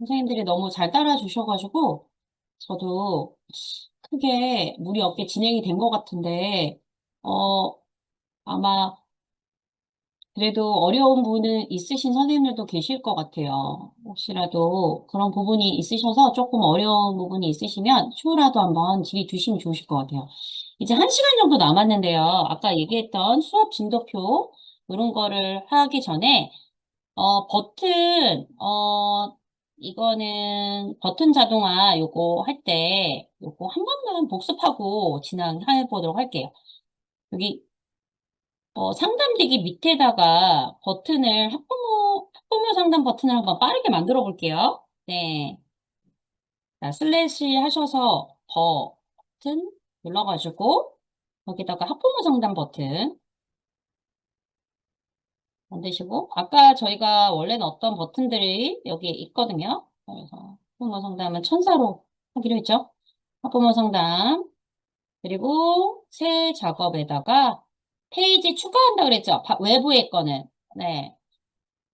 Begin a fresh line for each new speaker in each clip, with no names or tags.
선생님들이 너무 잘 따라주셔가지고, 저도 크게 무리 없게 진행이 된 것 같은데, 어, 아마 그래도 어려운 부분은 있으신 선생님들도 계실 것 같아요. 혹시라도 그런 부분이 있으셔서 조금 어려운 부분이 있으시면 추후라도 한번 질의 주시면 좋으실 것 같아요. 이제 1시간 정도 남았는데요. 아까 얘기했던 수업 진도표, 이런 거를 하기 전에 이거는 버튼 자동화 요거 할 때, 요거 한 번만 복습하고 진행해 보도록 할게요. 여기, 상담대기 밑에다가 학부모 상담 버튼을 한번 빠르게 만들어 볼게요. 네. 자, 슬래시 하셔서 버튼 눌러가지고, 거기다가 학부모 상담 버튼 만드시고, 아까 저희가 원래 넣었던 버튼들이 여기 있거든요. 그래서 학부모 상담은 천사로 하기로 했죠. 학부모 상담, 그리고 새 작업에다가 페이지 추가한다 그랬죠. 외부의 거는. 네.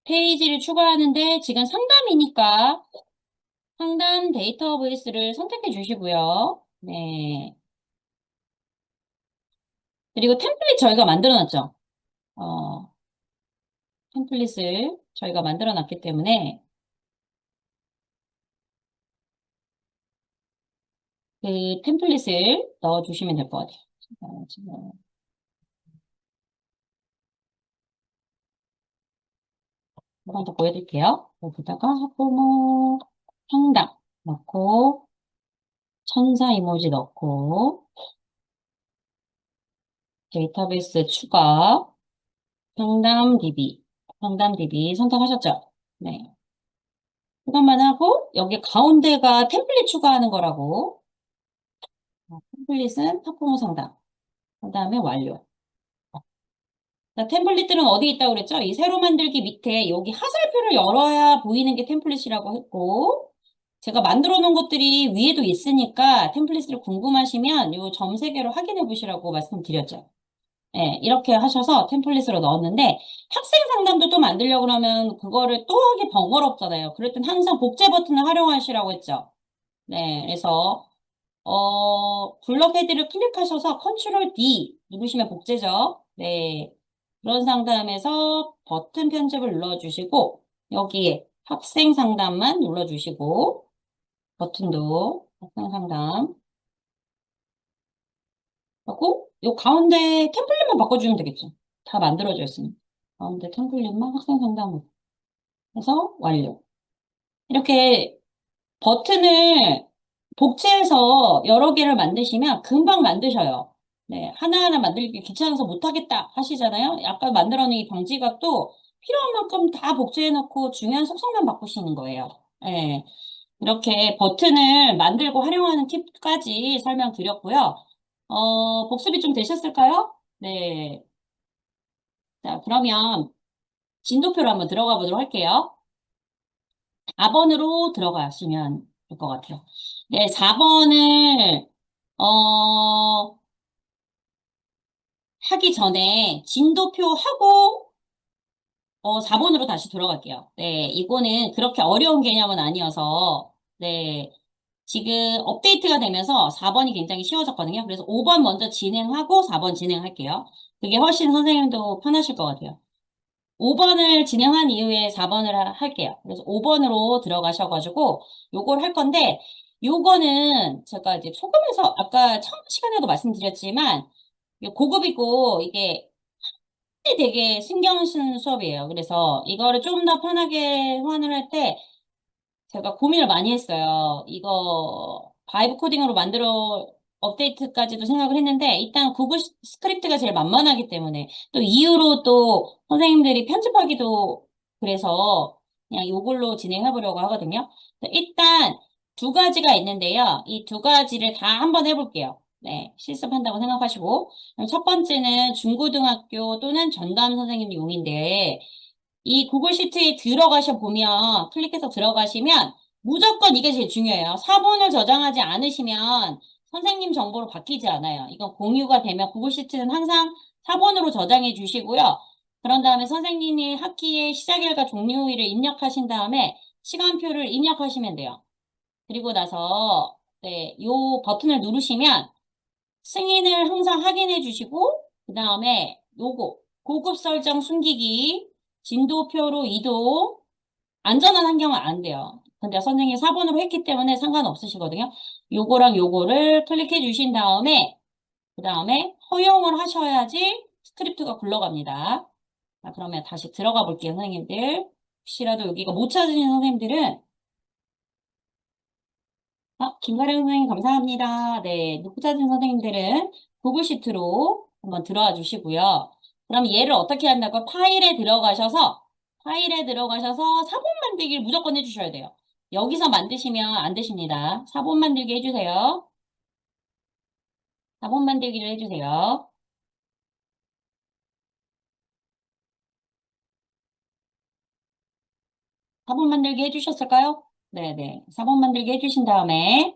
페이지를 추가하는데 지금 상담이니까 상담 데이터베이스를 선택해 주시고요. 네. 그리고 템플릿 저희가 만들어 놨죠. 어, 템플릿을 저희가 만들어 놨기 때문에 그 템플릿을 넣어주시면 될 것 같아요. 지금 한 번 더 보여드릴게요. 여기다가 학부모 상담 넣고 천사 이모지 넣고 데이터베이스 추가 상담 DB 선택하셨죠? 네. 이것만 하고 여기 가운데가 템플릿 추가하는 거라고 템플릿은 학부모 상담 그다음에 완료. 자, 템플릿들은 어디 있다고 그랬죠? 이 세로 만들기 밑에 여기 하살표를 열어야 보이는 게 템플릿이라고 했고, 제가 만들어 놓은 것들이 위에도 있으니까 템플릿을 궁금하시면 요 점 세 개로 확인해 보시라고 말씀드렸죠. 네, 이렇게 하셔서 템플릿으로 넣었는데, 학생 상담도 또 만들려고 그러면 그거를 또 하기 번거롭잖아요. 그럴 땐 항상 복제 버튼을 활용하시라고 했죠. 네, 그래서 블럭 헤드를 클릭하셔서 컨트롤 D 누르시면 복제죠. 네. 그런 상담에서 버튼 편집을 눌러주시고, 여기에 학생 상담만 눌러주시고, 버튼도 학생 상담 하고, 요 가운데 템플릿만 바꿔주면 되겠죠. 다 만들어져 있으니. 가운데 템플릿만 학생 상담 해서 완료. 이렇게 버튼을 복제해서 여러 개를 만드시면 금방 만드셔요. 네, 하나하나 만들기 귀찮아서 못하겠다 하시잖아요. 아까 만들어놓은 이 방지각도 필요한 만큼 다 복제해놓고 중요한 속성만 바꾸시는 거예요. 네, 이렇게 버튼을 만들고 활용하는 팁까지 설명드렸고요. 복습이 좀 되셨을까요? 네. 자, 그러면 진도표로 한번 들어가 보도록 할게요. 4번으로 들어가시면 될 것 같아요. 네, 4번을, 하기 전에 진도표 하고, 4번으로 다시 돌아갈게요. 네, 이거는 그렇게 어려운 개념은 아니어서, 네, 지금 업데이트가 되면서 4번이 굉장히 쉬워졌거든요. 그래서 5번 먼저 진행하고 4번 진행할게요. 그게 훨씬 선생님도 편하실 것 같아요. 5번을 진행한 이후에 4번을 할게요. 그래서 5번으로 들어가셔가지고 요걸 할 건데 요거는 제가 이제 초급에서 아까 처음 시간에도 말씀드렸지만 고급이고 이게 되게 신경 쓰는 수업이에요. 그래서 이거를 좀 더 편하게 호환을 할 때 제가 고민을 많이 했어요. 이거 바이브 코딩으로 만들어 업데이트까지도 생각을 했는데 일단 구글 스크립트가 제일 만만하기 때문에 또 이후로 또 선생님들이 편집하기도 그래서 그냥 이걸로 진행해 보려고 하거든요. 일단 두 가지가 있는데요. 이 두 가지를 다 한번 해볼게요. 네, 실습한다고 생각하시고 그럼 첫 번째는 중고등학교 또는 전담 선생님 용인데 이 구글 시트에 들어가셔 보면 클릭해서 들어가시면 무조건 이게 제일 중요해요. 사본을 저장하지 않으시면 선생님 정보로 바뀌지 않아요. 이건 공유가 되면 구글 시트는 항상 사본으로 저장해 주시고요. 그런 다음에 선생님이 학기의 시작일과 종료일을 입력하신 다음에 시간표를 입력하시면 돼요. 그리고 나서 네, 요 버튼을 누르시면 승인을 항상 확인해 주시고 그 다음에 요거 고급 설정 숨기기 진도표로 이동 안전한 환경은 안 돼요. 근데 선생님이 4번으로 했기 때문에 상관없으시거든요. 요거랑 요거를 클릭해 주신 다음에 그 다음에 허용을 하셔야지 스크립트가 굴러갑니다. 자, 그러면 다시 들어가 볼게요, 선생님들. 혹시라도 여기가 못 찾으시는 선생님들은 김가령 선생님 감사합니다. 네, 못 찾은 선생님들은 구글 시트로 한번 들어와 주시고요. 그럼 얘를 어떻게 한다고? 파일에 들어가셔서 사본 만들기를 무조건 해주셔야 돼요. 여기서 만드시면 안 되십니다. 사본 만들기 해주세요. 사본 만들기를 해주세요. 사본 만들기 해주셨을까요? 네네. 사본 만들기 해주신 다음에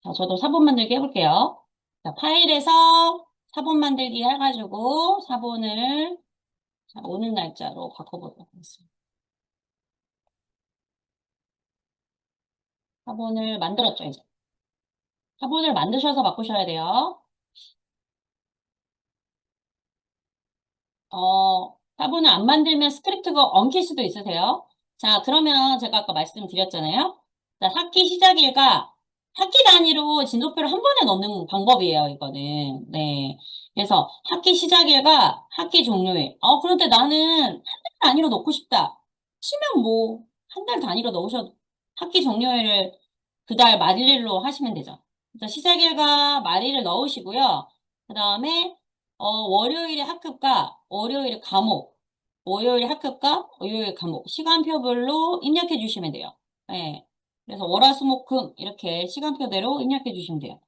자, 저도 사본 만들기 해볼게요. 자, 파일에서 사본 만들기 해가지고 사본을 자, 오는 날짜로 바꿔보도록 하겠습니다. 사본을 만들었죠, 이제. 사본을 만드셔서 바꾸셔야 돼요. 사본을 안 만들면 스크립트가 엉킬 수도 있으세요. 자, 그러면 제가 아까 말씀드렸잖아요. 자, 학기 시작일과 학기 단위로 진도표를 한 번에 넣는 방법이에요, 이거는. 네. 그래서 학기 시작일과 학기 종료일. 그런데 나는 한 달 단위로 넣고 싶다. 치면 뭐, 한 달 단위로 넣으셔도 학기 종료일을 그달 말일로 하시면 되죠. 그래서 시작일과 말일을 넣으시고요. 그 다음에 월요일에 학급과 월요일에 과목, 월요일에 학급과 월요일 과목, 시간표별로 입력해 주시면 돼요. 예. 그래서 월화수목금 이렇게 시간표대로 입력해 주시면 돼요.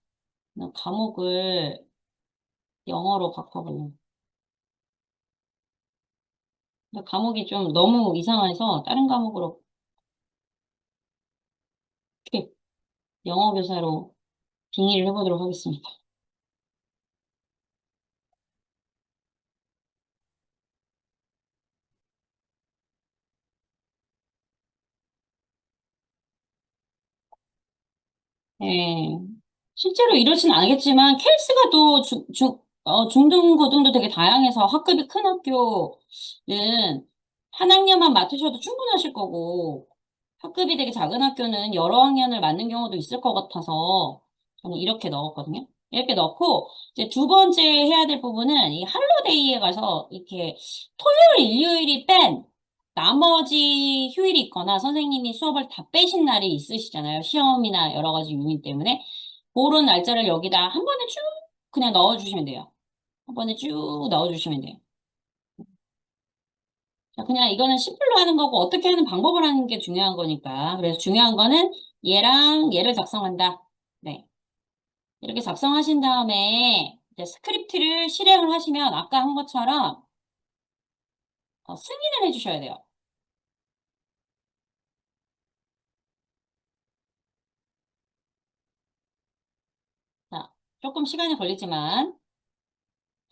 과목을 영어로 바꿔볼래요. 근데 과목이 좀 너무 이상해서 다른 과목으로 이렇게 영어 교사로 빙의를 해보도록 하겠습니다. 예. 실제로 이렇진 않겠지만 케이스가 또 중등, 고등도 되게 다양해서 학급이 큰 학교는 한 학년만 맡으셔도 충분하실 거고 학급이 되게 작은 학교는 여러 학년을 맡는 경우도 있을 것 같아서 저는 이렇게 넣었거든요. 이렇게 넣고 이제 두 번째 해야 될 부분은 이 할로데이에 가서 이렇게 토요일, 일요일이 뺀 나머지 휴일이 있거나 선생님이 수업을 다 빼신 날이 있으시잖아요. 시험이나 여러 가지 요인 때문에. 그런 날짜를 여기다 한 번에 쭉 그냥 넣어주시면 돼요. 한 번에 쭉 넣어주시면 돼요. 자, 그냥 이거는 심플로 하는 거고 어떻게 하는 방법을 하는 게 중요한 거니까. 그래서 중요한 거는 얘랑 얘를 작성한다. 네. 이렇게 작성하신 다음에 이제 스크립트를 실행을 하시면 아까 한 것처럼 승인을 해주셔야 돼요. 자, 조금 시간이 걸리지만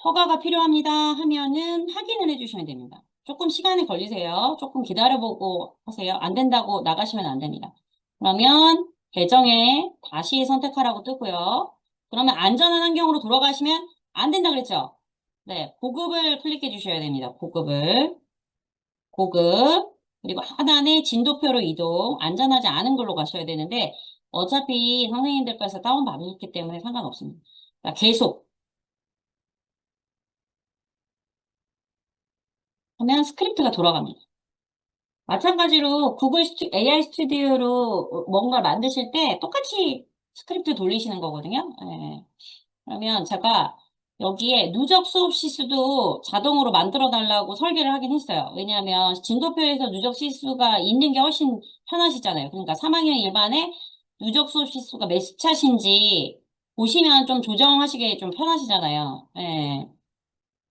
허가가 필요합니다 하면은 확인을 해주시면 됩니다. 조금 시간이 걸리세요. 조금 기다려보고 하세요. 안 된다고 나가시면 안 됩니다. 그러면 계정에 다시 선택하라고 뜨고요. 그러면 안전한 환경으로 돌아가시면 안 된다 그랬죠? 네, 보급을 클릭해 주셔야 됩니다. 보급. 그리고 하단에 진도표로 이동, 안전하지 않은 걸로 가셔야 되는데 어차피 선생님들께서 다운받으셨기 때문에 상관없습니다. 자, 계속. 하면 스크립트가 돌아갑니다. 마찬가지로 AI 스튜디오로 뭔가 만드실 때 똑같이 스크립트 돌리시는 거거든요. 예. 그러면 제가 여기에 누적 수업 시수도 자동으로 만들어 달라고 설계를 하긴 했어요. 왜냐하면 진도표에서 누적 시수가 있는 게 훨씬 편하시잖아요. 그러니까 3학년 일반에 누적 수업 시수가 몇 차신지 보시면 좀 조정하시기 좀 편하시잖아요. 예.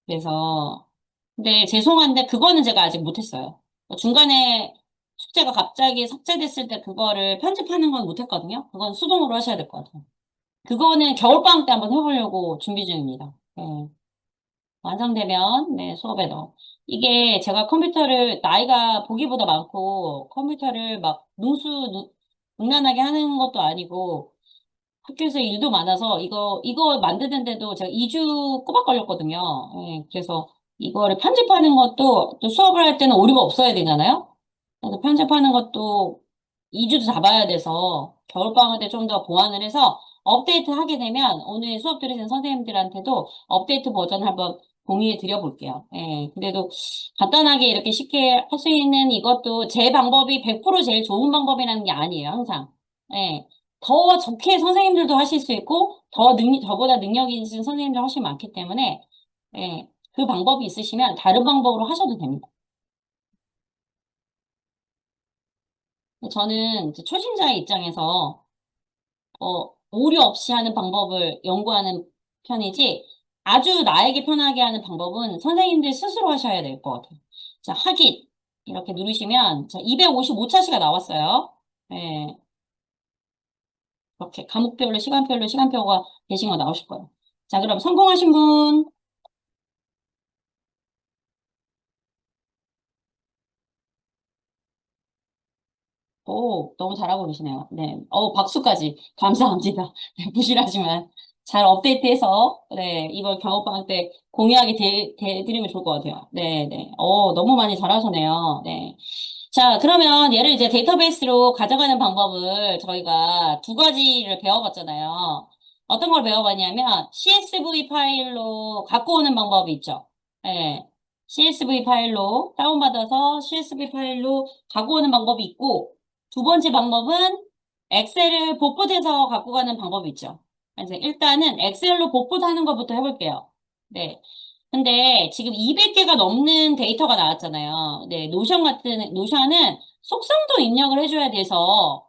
그래서 근데 죄송한데 그거는 제가 아직 못했어요. 중간에 숙제가 갑자기 삭제됐을 때 그거를 편집하는 건 못했거든요. 그건 수동으로 하셔야 될 것 같아요. 그거는 겨울방학 때 한번 해보려고 준비 중입니다. 네. 완성되면, 네, 수업에 넣어. 이게 제가 컴퓨터를, 나이가 보기보다 많고, 컴퓨터를 막 능란하게 하는 것도 아니고, 학교에서 일도 많아서, 이거 만드는데도 제가 2주 꼬박 걸렸거든요. 예, 그래서 이거를 편집하는 것도, 또 수업을 할 때는 오류가 없어야 되잖아요? 그래서 편집하는 것도 2주 잡아야 돼서 겨울방학 때 좀 더 보완을 해서 업데이트 하게 되면 오늘 수업 들으신 선생님들한테도 업데이트 버전 한번 공유해 드려 볼게요. 예, 그래도 간단하게 이렇게 쉽게 할 수 있는 이것도 제 방법이 100% 제일 좋은 방법이라는 게 아니에요, 항상. 예, 더 좋게 선생님들도 하실 수 있고 저보다 능력이 있으신 선생님들 훨씬 많기 때문에 예, 그 방법이 있으시면 다른 방법으로 하셔도 됩니다. 저는 이제 초심자의 입장에서 오류 없이 하는 방법을 연구하는 편이지 아주 나에게 편하게 하는 방법은 선생님들 스스로 하셔야 될 것 같아요. 자, 확인 이렇게 누르시면 자, 255차시가 나왔어요. 네, 이렇게 과목별로 시간별로 시간표가 되신 거 나오실 거예요. 자, 그럼 성공하신 분, 오, 너무 잘하고 계시네요. 네. 박수까지. 감사합니다. 네, 부실하지만. 잘 업데이트해서, 네, 이번 겨울방학 때 공유하게 드리면 좋을 것 같아요. 네, 네. 너무 많이 잘하셨네요. 네. 자, 그러면 얘를 이제 데이터베이스로 가져가는 방법을 저희가 두 가지를 배워봤잖아요. 어떤 걸 배워봤냐면, CSV 파일로 갖고 오는 방법이 있죠. 네. CSV 파일로 다운받아서 CSV 파일로 갖고 오는 방법이 있고, 두 번째 방법은 엑셀을 복붙해서 갖고 가는 방법이 있죠. 그래서 일단은 엑셀로 복붙하는 것부터 해볼게요. 네. 근데 지금 200개가 넘는 데이터가 나왔잖아요. 네, 노션은 속성도 입력을 해줘야 돼서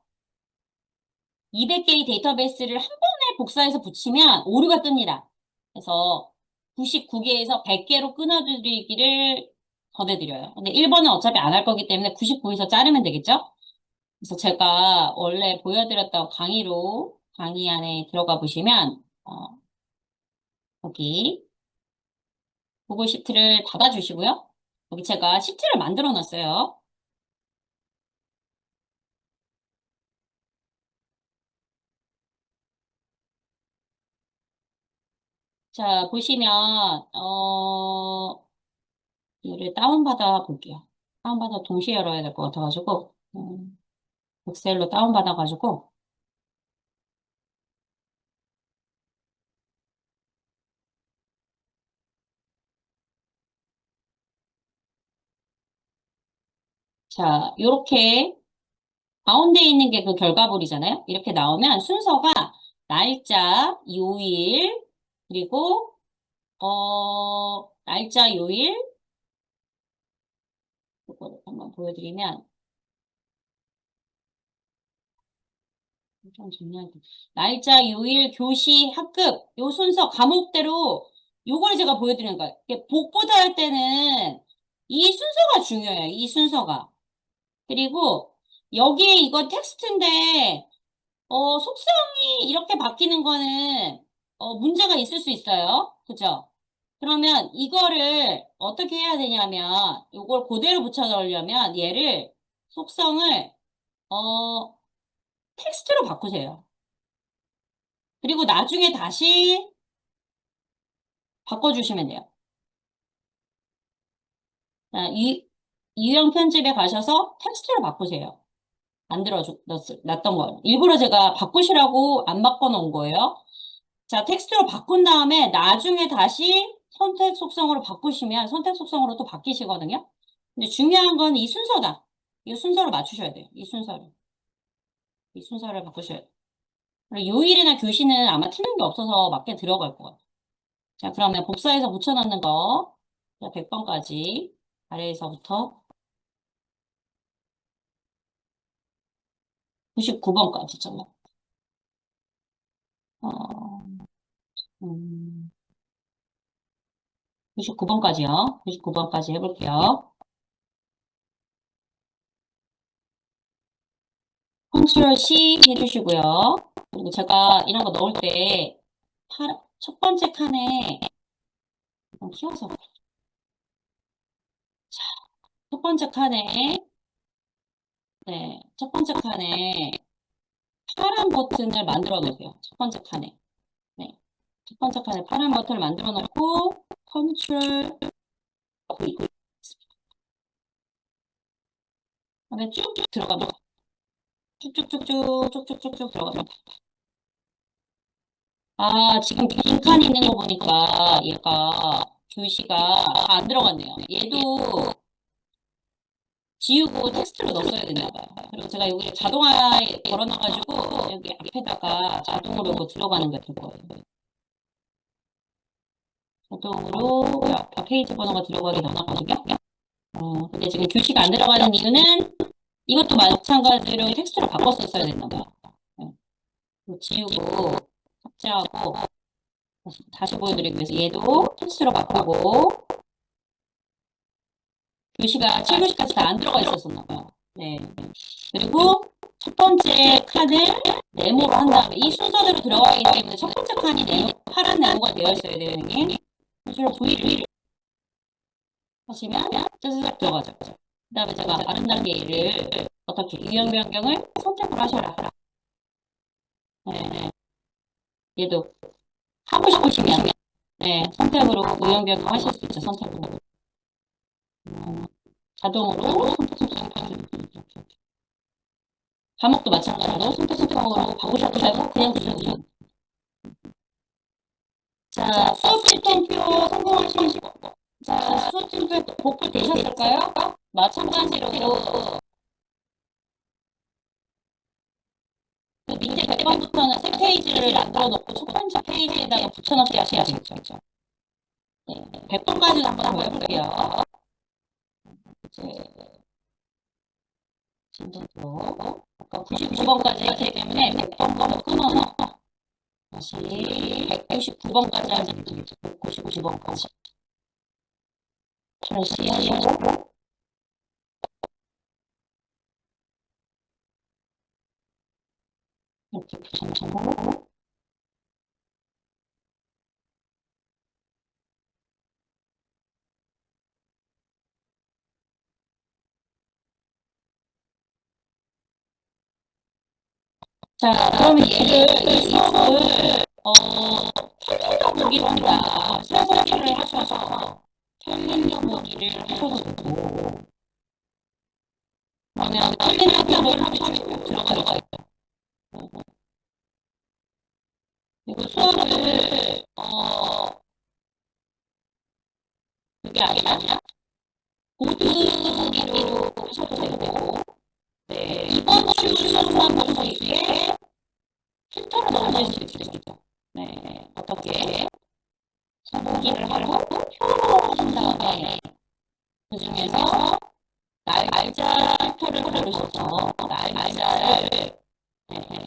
200개의 데이터베이스를 한 번에 복사해서 붙이면 오류가 뜹니다. 그래서 99개에서 100개로 끊어드리기를 권해드려요. 근데 1번은 어차피 안 할 거기 때문에 99에서 자르면 되겠죠? 그래서 제가 원래 보여드렸던 강의 안에 들어가 보시면, 여기 구글 시트를 닫아주시고요. 여기 제가 시트를 만들어 놨어요. 자, 보시면, 얘를 다운받아 볼게요. 다운받아 동시에 열어야 될 것 같아가지고, 엑셀로 다운받아가지고, 자, 요렇게 가운데 있는 게 그 결과물이잖아요. 이렇게 나오면 순서가 날짜, 요일, 그리고, 날짜, 요일, 이거를 한번 보여드리면, 좀 정리할 때. 날짜, 요일, 교시, 학급, 요 순서, 과목대로 요걸 제가 보여드리는 거예요. 이게 복보다 할 때는 이 순서가 중요해요. 이 순서가. 그리고 여기에 이거 텍스트인데, 속성이 이렇게 바뀌는 거는, 문제가 있을 수 있어요. 그죠? 그러면 이거를 어떻게 해야 되냐면, 요걸 그대로 붙여 넣으려면 얘를, 속성을, 어, 텍스트로 바꾸세요. 그리고 나중에 다시 바꿔주시면 돼요. 자, 유형 편집에 가셔서 텍스트로 바꾸세요. 놨던 걸. 일부러 제가 바꾸시라고 안 바꿔놓은 거예요. 자, 텍스트로 바꾼 다음에 나중에 다시 선택 속성으로 바꾸시면 선택 속성으로 또 바뀌시거든요. 근데 중요한 건 이 순서다. 이 순서를 맞추셔야 돼요. 이 순서를. 이 순서를 바꾸셔야 돼요. 그리고 요일이나 교시는 아마 틀린 게 없어서 맞게 들어갈 것 같아요. 자, 그러면 복사해서 붙여넣는 거. 자, 100번까지. 아래에서부터 99번까지 정말. 어, 99번까지요. 99번까지 해볼게요. 컨트롤 C 해주시고요. 그리고 제가 이런 거 넣을 때 첫 번째 칸에 좀 키워서. 자, 첫 번째 칸에, 네, 첫 번째 칸에 파란 버튼을 만들어 놓으세요. 첫 번째 칸에. 네. 첫 번째 칸에 파란 버튼을 만들어 놓고, 컨트롤 V. 그다음에 쭉쭉 들어갑니다. 쭉쭉쭉쭉 들어갑니다. 아, 지금 빈칸이 있는 거 보니까 얘가 교시가 다 안 들어갔네요. 얘도 지우고 텍스트로 넣었어야 되나 봐요. 그리고 제가 여기 자동화에 걸어놔가지고 여기 앞에다가 자동으로 뭐 들어가는 게 될 거예요. 자동으로 앞에 페이지 번호가 들어가게 되거든요. 근데 지금 교시가 안 들어가는 이유는 이것도 마찬가지로 텍스트로 바꿨었어야 됐나 봐요. 네. 지우고 삭제하고 다시 보여드리기 위해서 얘도 텍스트로 바꾸고 교시가 7교시까지 다 안 들어가 있었었나 봐요. 네. 그리고 첫 번째 칸을 네모로 한 다음에 이 순서대로 들어가기 때문에 첫 번째 칸이 네모, 파란 네모가 되어 있어야 돼요, 형님. 그래서 V를 하시면 짜자작 들어가죠. 그 다음에 제가 아름답게 얘를 어떻게 유형 변경을 선택을 하셔라. 네. 얘도 하고 싶으시면 네, 선택으로 유형 변경 하실 수 있죠, 선택으로. 자동으로 과목도 마찬가지로 선택으로 바꾸셔도 되고 그냥 두셔도 되고. 자, 수업 집중표 성공하시고 자, 수업 집중표 복구 되셨을까요? 마찬가지로 그 밑에 100번부터는 새 페이지를 만들어 놓고 첫 번째 페이지에다가 붙여넣기 하셔야겠죠. 네, 100번까지는 한번 보여볼게요. 이제 진도표 아까 99번까지 했기 때문에 100번부터 끊어서 다시 199번까지 하면 되겠죠. 199번까지. 다시 하시고 이렇게 붙여놓고 자, 그러면 이 수업을 캘린더 보기로 한다. 설계를 하셔서 캘린더 보기를 하셔도 되고 그러면 캘린더를 하면 들어가 있죠. 그리고 수업을 그게 아니라 보드기로 하셔도 되고 네, 이번 주 수업만 볼수 있게 필터를 넣으실 수 있죠. 네, 어떻게 보기를 하고 표로 하신 다음에 그 중에서 날짜표를 고르셔서 날짜를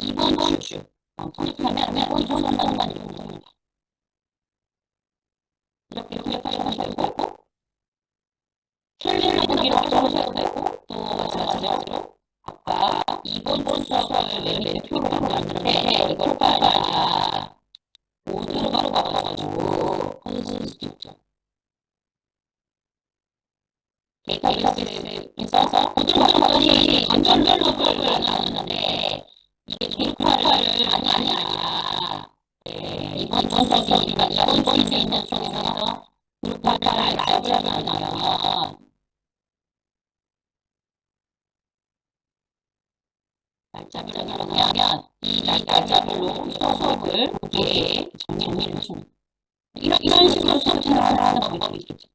이번 주 클릭하면 이번 주 순서만 이루면 됩니다. 이렇게 클릭하셔도 되고 캘린더 보기로 하셔도 되고 또 마찬가지로 아까 이번 주 수업을 맨 밑에 표로 만들었는데 이걸 빨리 모드로 바로 바꿔가지고 하실 수도 있죠. 데이터베이스에 있어서 모드로 바꿔봤더니 완전 롤업을 안 하는데 이게 조립화를 아니야. 네, 이번 수업이니까 이번 주에 있는 수업에서 조립화를 날짜를 나면 날짜별로 하면 이 날짜별로 수업을 거기에 정리를 해주는 이런 식으로 수업 진행을 하는 방법이 있겠죠.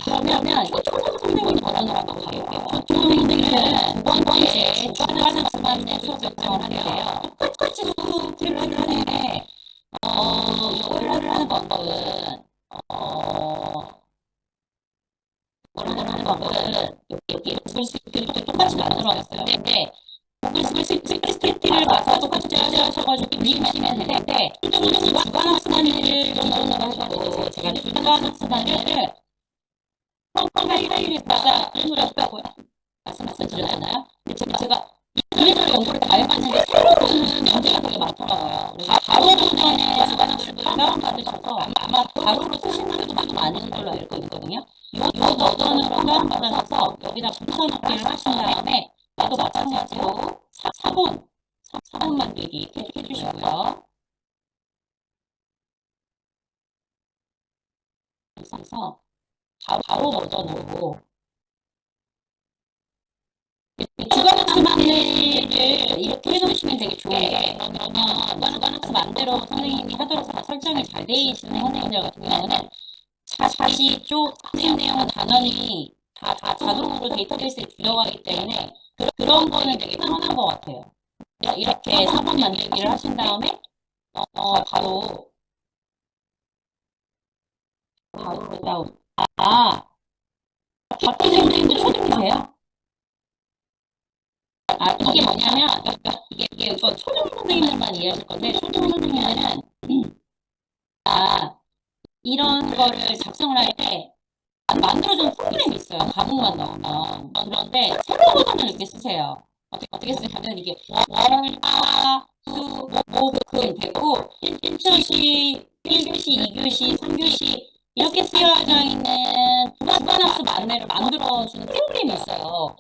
그러면 초등 선생님 버전으로 한번 가볼게요. 초등 선생님은 두 번째 추가하는 시간에 수업 결정을 하는데요. 똑같이 수업 프리패드를 하는데 이거를 하는 방법은 여기 스프레드시트 똑같이 만들어놨어요. 근데 구글 스프레드시트를 가서 똑같이 짜셔가지고 돌리시면 되는데 주간 학습만을 정도는 하셔도 제가 주간 학습만을 파일에다가 말씀드렸잖아요. 근데 제가 이래저래 연구를 다 해봤는데 새로는 문제가 되게 많더라고요. 그래서 바로 보전에 주관학습을 다운받으셔서 아마 바로로 쓰신 분들도 많은 걸로 알고 있거든요. 요 버전으로 다운받아서 여기다 붙여넣기를 하신 다음에 또 마찬가지로 사본 만들기 해주시고요. 그래서 바로 버전으로 주관학습 안내를 이렇게 해놓으시면 되게 좋은 게 그러면 주관학습 안내로 선생님이 하도록 다 설정이 잘 돼 있는 선생님들 같은 경우는 사시 쪽 학습 내용은 단원이 다 자동으로 데이터베이스에 들어가기 때문에 그런 거는 되게 편한 것 같아요. 이렇게 사본 만들기를 하신 다음에 바로 다운. 박희 선생님도 초등이세요? 이게 뭐냐면 이게 이거 초등 선생님들만 이해하실 건데 초등 선생님들은 아, 이런 거를 작성을 할 때 만들어주는 프로그램이 있어요. 과목만 넣으면. 그런데 새로 버전을 이렇게 쓰세요. 어떻게 쓰냐면 이게 월, 화, 수, 목, 금 되고 1교시, 1교시, 2교시, 3교시 이렇게 쓰여져 있는 주관학습 안내를 만들어주는 프로그램이 있어요.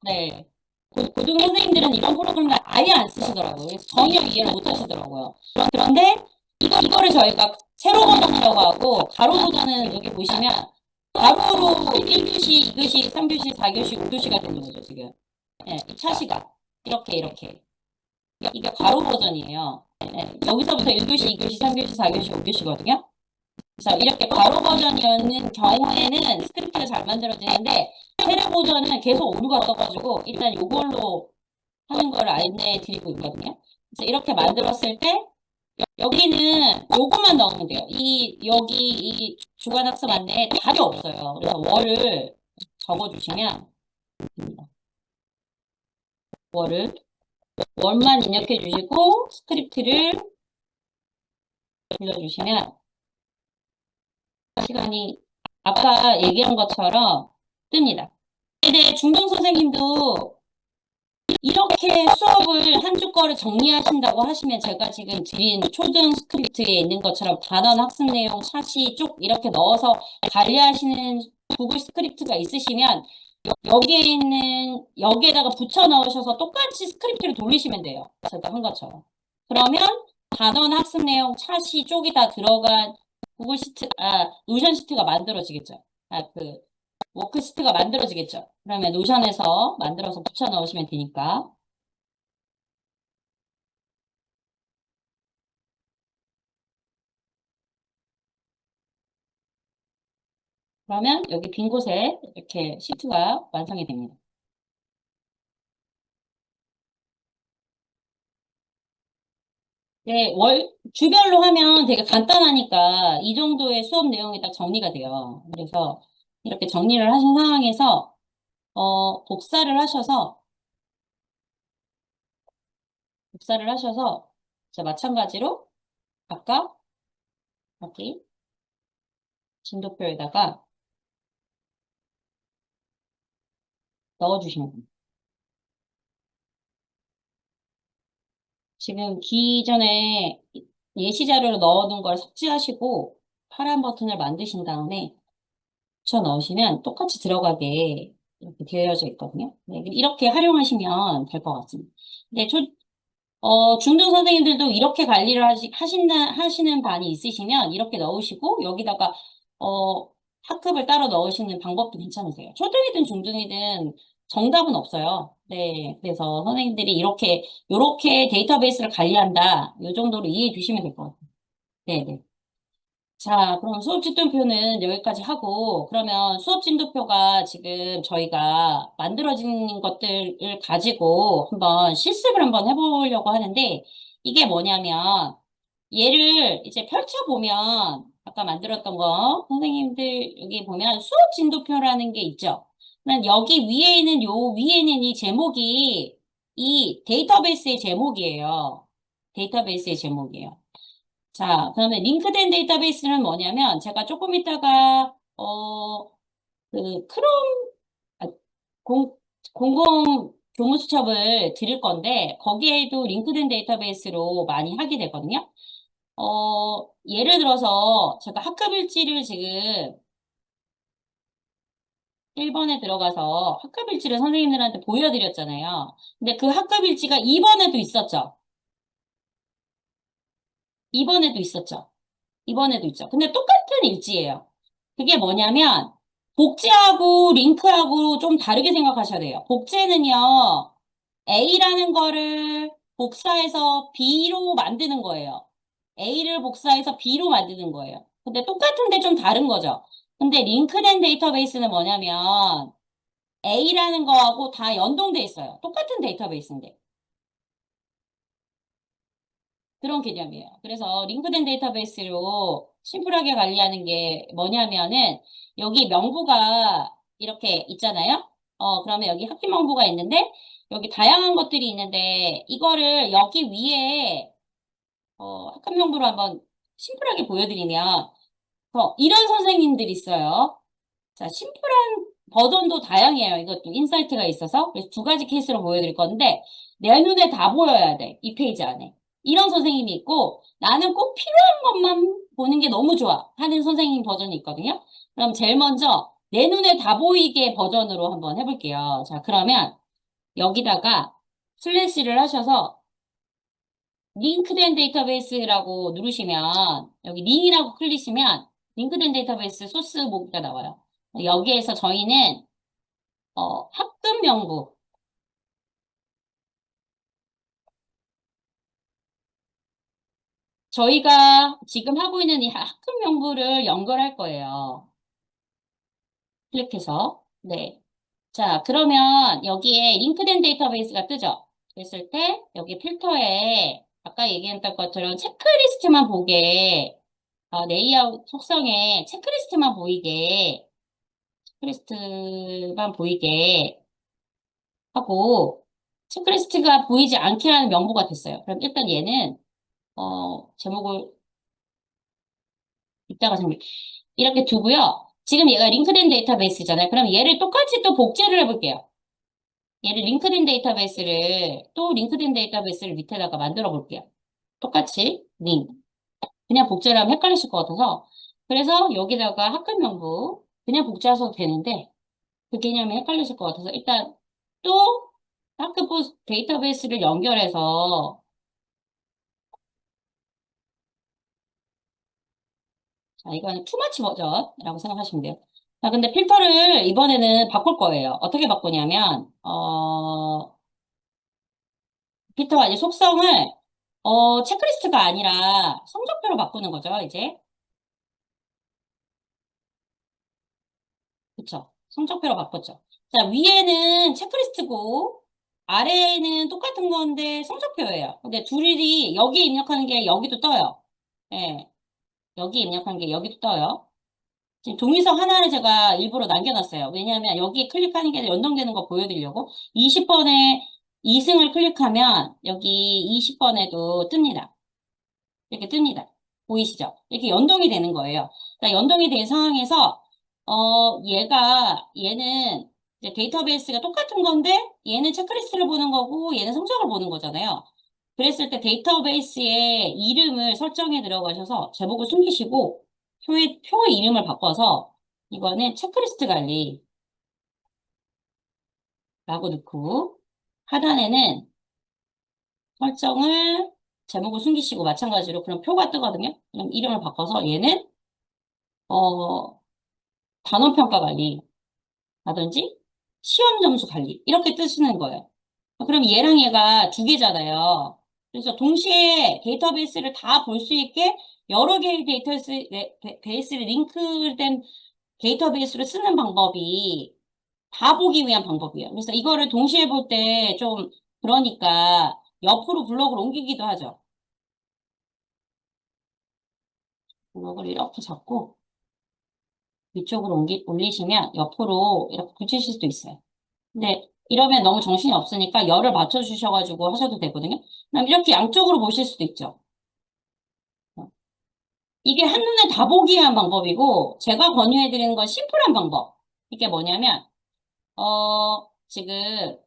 네. 고등 선생님들은 이런 프로그램을 아예 안 쓰시더라고요. 그래서 전혀 이해를 못 하시더라고요. 그런데 이거를 저희가 세로 버전이라고 하고 가로 버전은 여기 보시면 가로로 1교시, 2교시, 3교시, 4교시, 5교시가 되는 거죠, 지금. 네, 이 차시가. 이렇게. 이게 가로 버전이에요. 네, 여기서부터 1교시, 2교시, 3교시, 4교시, 5교시거든요. 그래서 이렇게 가로 버전이었는 경우에는 스크립트가 잘 만들어지는데 세로 버전은 계속 오류가 떠가지고 일단 이걸로 하는 걸 안내해 드리고 있거든요. 그래서 이렇게 만들었을 때 여기는 요것만 넣으면 돼요. 여기 이 주관학습 안내에 답이 없어요. 그래서 월을 적어주시면 됩니다. 월만 입력해 주시고 스크립트를 불러주시면 시간이 아까 얘기한 것처럼 뜹니다. 근데 중등 선생님도 이렇게 수업을 한 주 거를 정리하신다고 하시면 제가 지금 드린 초등 스크립트에 있는 것처럼 단원 학습 내용 차시 쭉 이렇게 넣어서 관리하시는 구글 스크립트가 있으시면 여기에다가 붙여 넣으셔서 똑같이 스크립트를 돌리시면 돼요. 제가 한 것처럼. 그러면 단원 학습 내용 차시 쪽이 다 들어간 노션 시트가 만들어지겠죠. 워크시트가 만들어지겠죠. 그러면 노션에서 만들어서 붙여 넣으시면 되니까. 그러면 여기 빈 곳에 이렇게 시트가 완성이 됩니다. 네, 주별로 하면 되게 간단하니까 이 정도의 수업 내용이 다 정리가 돼요. 그래서 이렇게 정리를 하신 상황에서, 복사를 하셔서, 자, 마찬가지로 아까 여기 진도표에다가 넣어주시면 됩니다. 지금 기존에 예시 자료로 넣어둔 걸 삭제하시고 파란 버튼을 만드신 다음에 붙여 넣으시면 똑같이 들어가게 이렇게 되어져 있거든요. 네, 이렇게 활용하시면 될 것 같습니다. 네, 중등 선생님들도 이렇게 관리를 하시는 반이 있으시면 이렇게 넣으시고 여기다가 어, 학급을 따로 넣으시는 방법도 괜찮으세요. 초등이든 중등이든 정답은 없어요. 네, 그래서 선생님들이 이렇게 데이터베이스를 관리한다. 이 정도로 이해해 주시면 될 것 같아요. 네, 네. 자, 그럼 수업 진도표는 여기까지 하고, 그러면 수업 진도표가 지금 저희가 만들어진 것들을 가지고 한번 실습을 한번 해보려고 하는데, 이게 뭐냐면, 얘를 이제 펼쳐보면, 아까 만들었던 거, 선생님들 여기 보면 수업 진도표라는 게 있죠. 그럼 여기 위에는 이 제목이 이 데이터베이스의 제목이에요. 데이터베이스의 제목이에요. 자, 그러면 링크된 데이터베이스는 뭐냐면 제가 조금 있다가 크롬 아, 공 공공 교문 수첩을 드릴 건데, 거기에도 링크드인 데이터베이스로 많이 하게 되거든요. 예를 들어서 제가 학급 일지를 지금 1번에 들어가서 학급 일지를 선생님들한테 보여드렸잖아요. 근데 그 학급 일지가 2번에도 있었죠. 2번에도 있었죠. 이번에도 있죠. 근데 똑같은 일지예요. 그게 뭐냐면 복제하고 링크하고 좀 다르게 생각하셔야 돼요. 복제는요, A라는 거를 복사해서 B로 만드는 거예요. A를 복사해서 B로 만드는 거예요. 근데 똑같은데 좀 다른 거죠. 근데 링크된 데이터베이스는 뭐냐면 A라는 거하고 다 연동돼 있어요. 똑같은 데이터베이스인데. 그런 개념이에요. 그래서 링크된 데이터베이스로 심플하게 관리하는 게 뭐냐면은 여기 명부가 이렇게 있잖아요. 그러면 여기 학기 명부가 있는데 여기 다양한 것들이 있는데 이거를 여기 위에 학급 명부로 한번 심플하게 보여드리면 이런 선생님들이 있어요. 자, 심플한 버전도 다양해요. 이것도 인사이트가 있어서. 그래서 두 가지 케이스로 보여드릴 건데, 내 눈에 다 보여야 돼. 이 페이지 안에. 이런 선생님이 있고, 나는 꼭 필요한 것만 보는 게 너무 좋아. 하는 선생님 버전이 있거든요. 그럼 제일 먼저, 내 눈에 다 보이게 버전으로 한번 해볼게요. 자, 그러면 여기다가 슬래시를 하셔서, 링크된 데이터베이스라고 누르시면, 여기 링이라고 클릭하시면, 링크된 데이터베이스 소스 보기가 나와요. 여기에서 저희는 학급 명부 저희가 지금 하고 있는 이 학급 명부를 연결할 거예요. 클릭해서 네. 자, 그러면 여기에 링크된 데이터베이스가 뜨죠. 그랬을 때 여기 필터에 아까 얘기했던 것처럼 체크리스트만 보게 레이아웃 속성에 체크리스트만 보이게 하고 체크리스트가 보이지 않게 하는 명부가 됐어요. 그럼 일단 얘는 제목을 이따가 정리. 이렇게 두고요. 지금 얘가 링크된 데이터베이스잖아요. 그럼 얘를 똑같이 또 복제를 해볼게요. 얘를 링크된 데이터베이스를 밑에다가 만들어 볼게요. 똑같이 링. 그냥 복제를 하면 헷갈리실 것 같아서. 그래서 여기다가 학급 명부 그냥 복제하셔도 되는데 그 개념이 헷갈리실 것 같아서 일단 또 학급 데이터베이스를 연결해서 자, 이거는 투마치 버전이라고 생각하시면 돼요. 자, 근데 필터를 이번에는 바꿀 거예요. 어떻게 바꾸냐면, 필터가 이제 속성을, 체크리스트가 아니라 성적표로 바꾸는 거죠, 이제. 그쵸. 성적표로 바꿨죠. 자, 위에는 체크리스트고, 아래에는 똑같은 건데 성적표예요. 근데 둘이 여기에 입력하는 게 여기도 떠요. 예. 여기 입력한 게 여기도 떠요. 지금 동의서 하나를 제가 일부러 남겨놨어요. 왜냐하면 여기 클릭하는 게 연동되는 거 보여드리려고. 20번에 2승을 클릭하면 여기 20번에도 뜹니다. 이렇게 뜹니다. 보이시죠? 이렇게 연동이 되는 거예요. 그러니까 연동이 된 상황에서 얘는 이제 데이터베이스가 똑같은 건데 얘는 체크리스트를 보는 거고 얘는 성적을 보는 거잖아요. 그랬을 때 데이터베이스의 이름을 설정에 들어가셔서 제목을 숨기시고 표의 이름을 바꿔서 이거는 체크리스트 관리라고 넣고 하단에는 설정을 제목을 숨기시고 마찬가지로 그럼 표가 뜨거든요. 그럼 이름을 바꿔서 얘는 어, 단원평가 관리라든지 시험 점수 관리 이렇게 뜨시는 거예요. 그럼 얘랑 얘가 두 개잖아요. 그래서 동시에 데이터베이스를 다 볼 수 있게 여러 개의 베이스를 링크된 데이터베이스로 쓰는 방법이 다 보기 위한 방법이에요. 그래서 이거를 동시에 볼 때 좀 그러니까 옆으로 블록을 옮기기도 하죠. 블록을 이렇게 잡고 위쪽으로 올리시면 옆으로 이렇게 붙이실 수도 있어요. 근데 이러면 너무 정신이 없으니까 열을 맞춰주셔가지고 하셔도 되거든요. 그럼 이렇게 양쪽으로 보실 수도 있죠. 이게 한눈에 다 보기 위한 방법이고 제가 권유해드리는 건 심플한 방법. 이게 뭐냐면 지금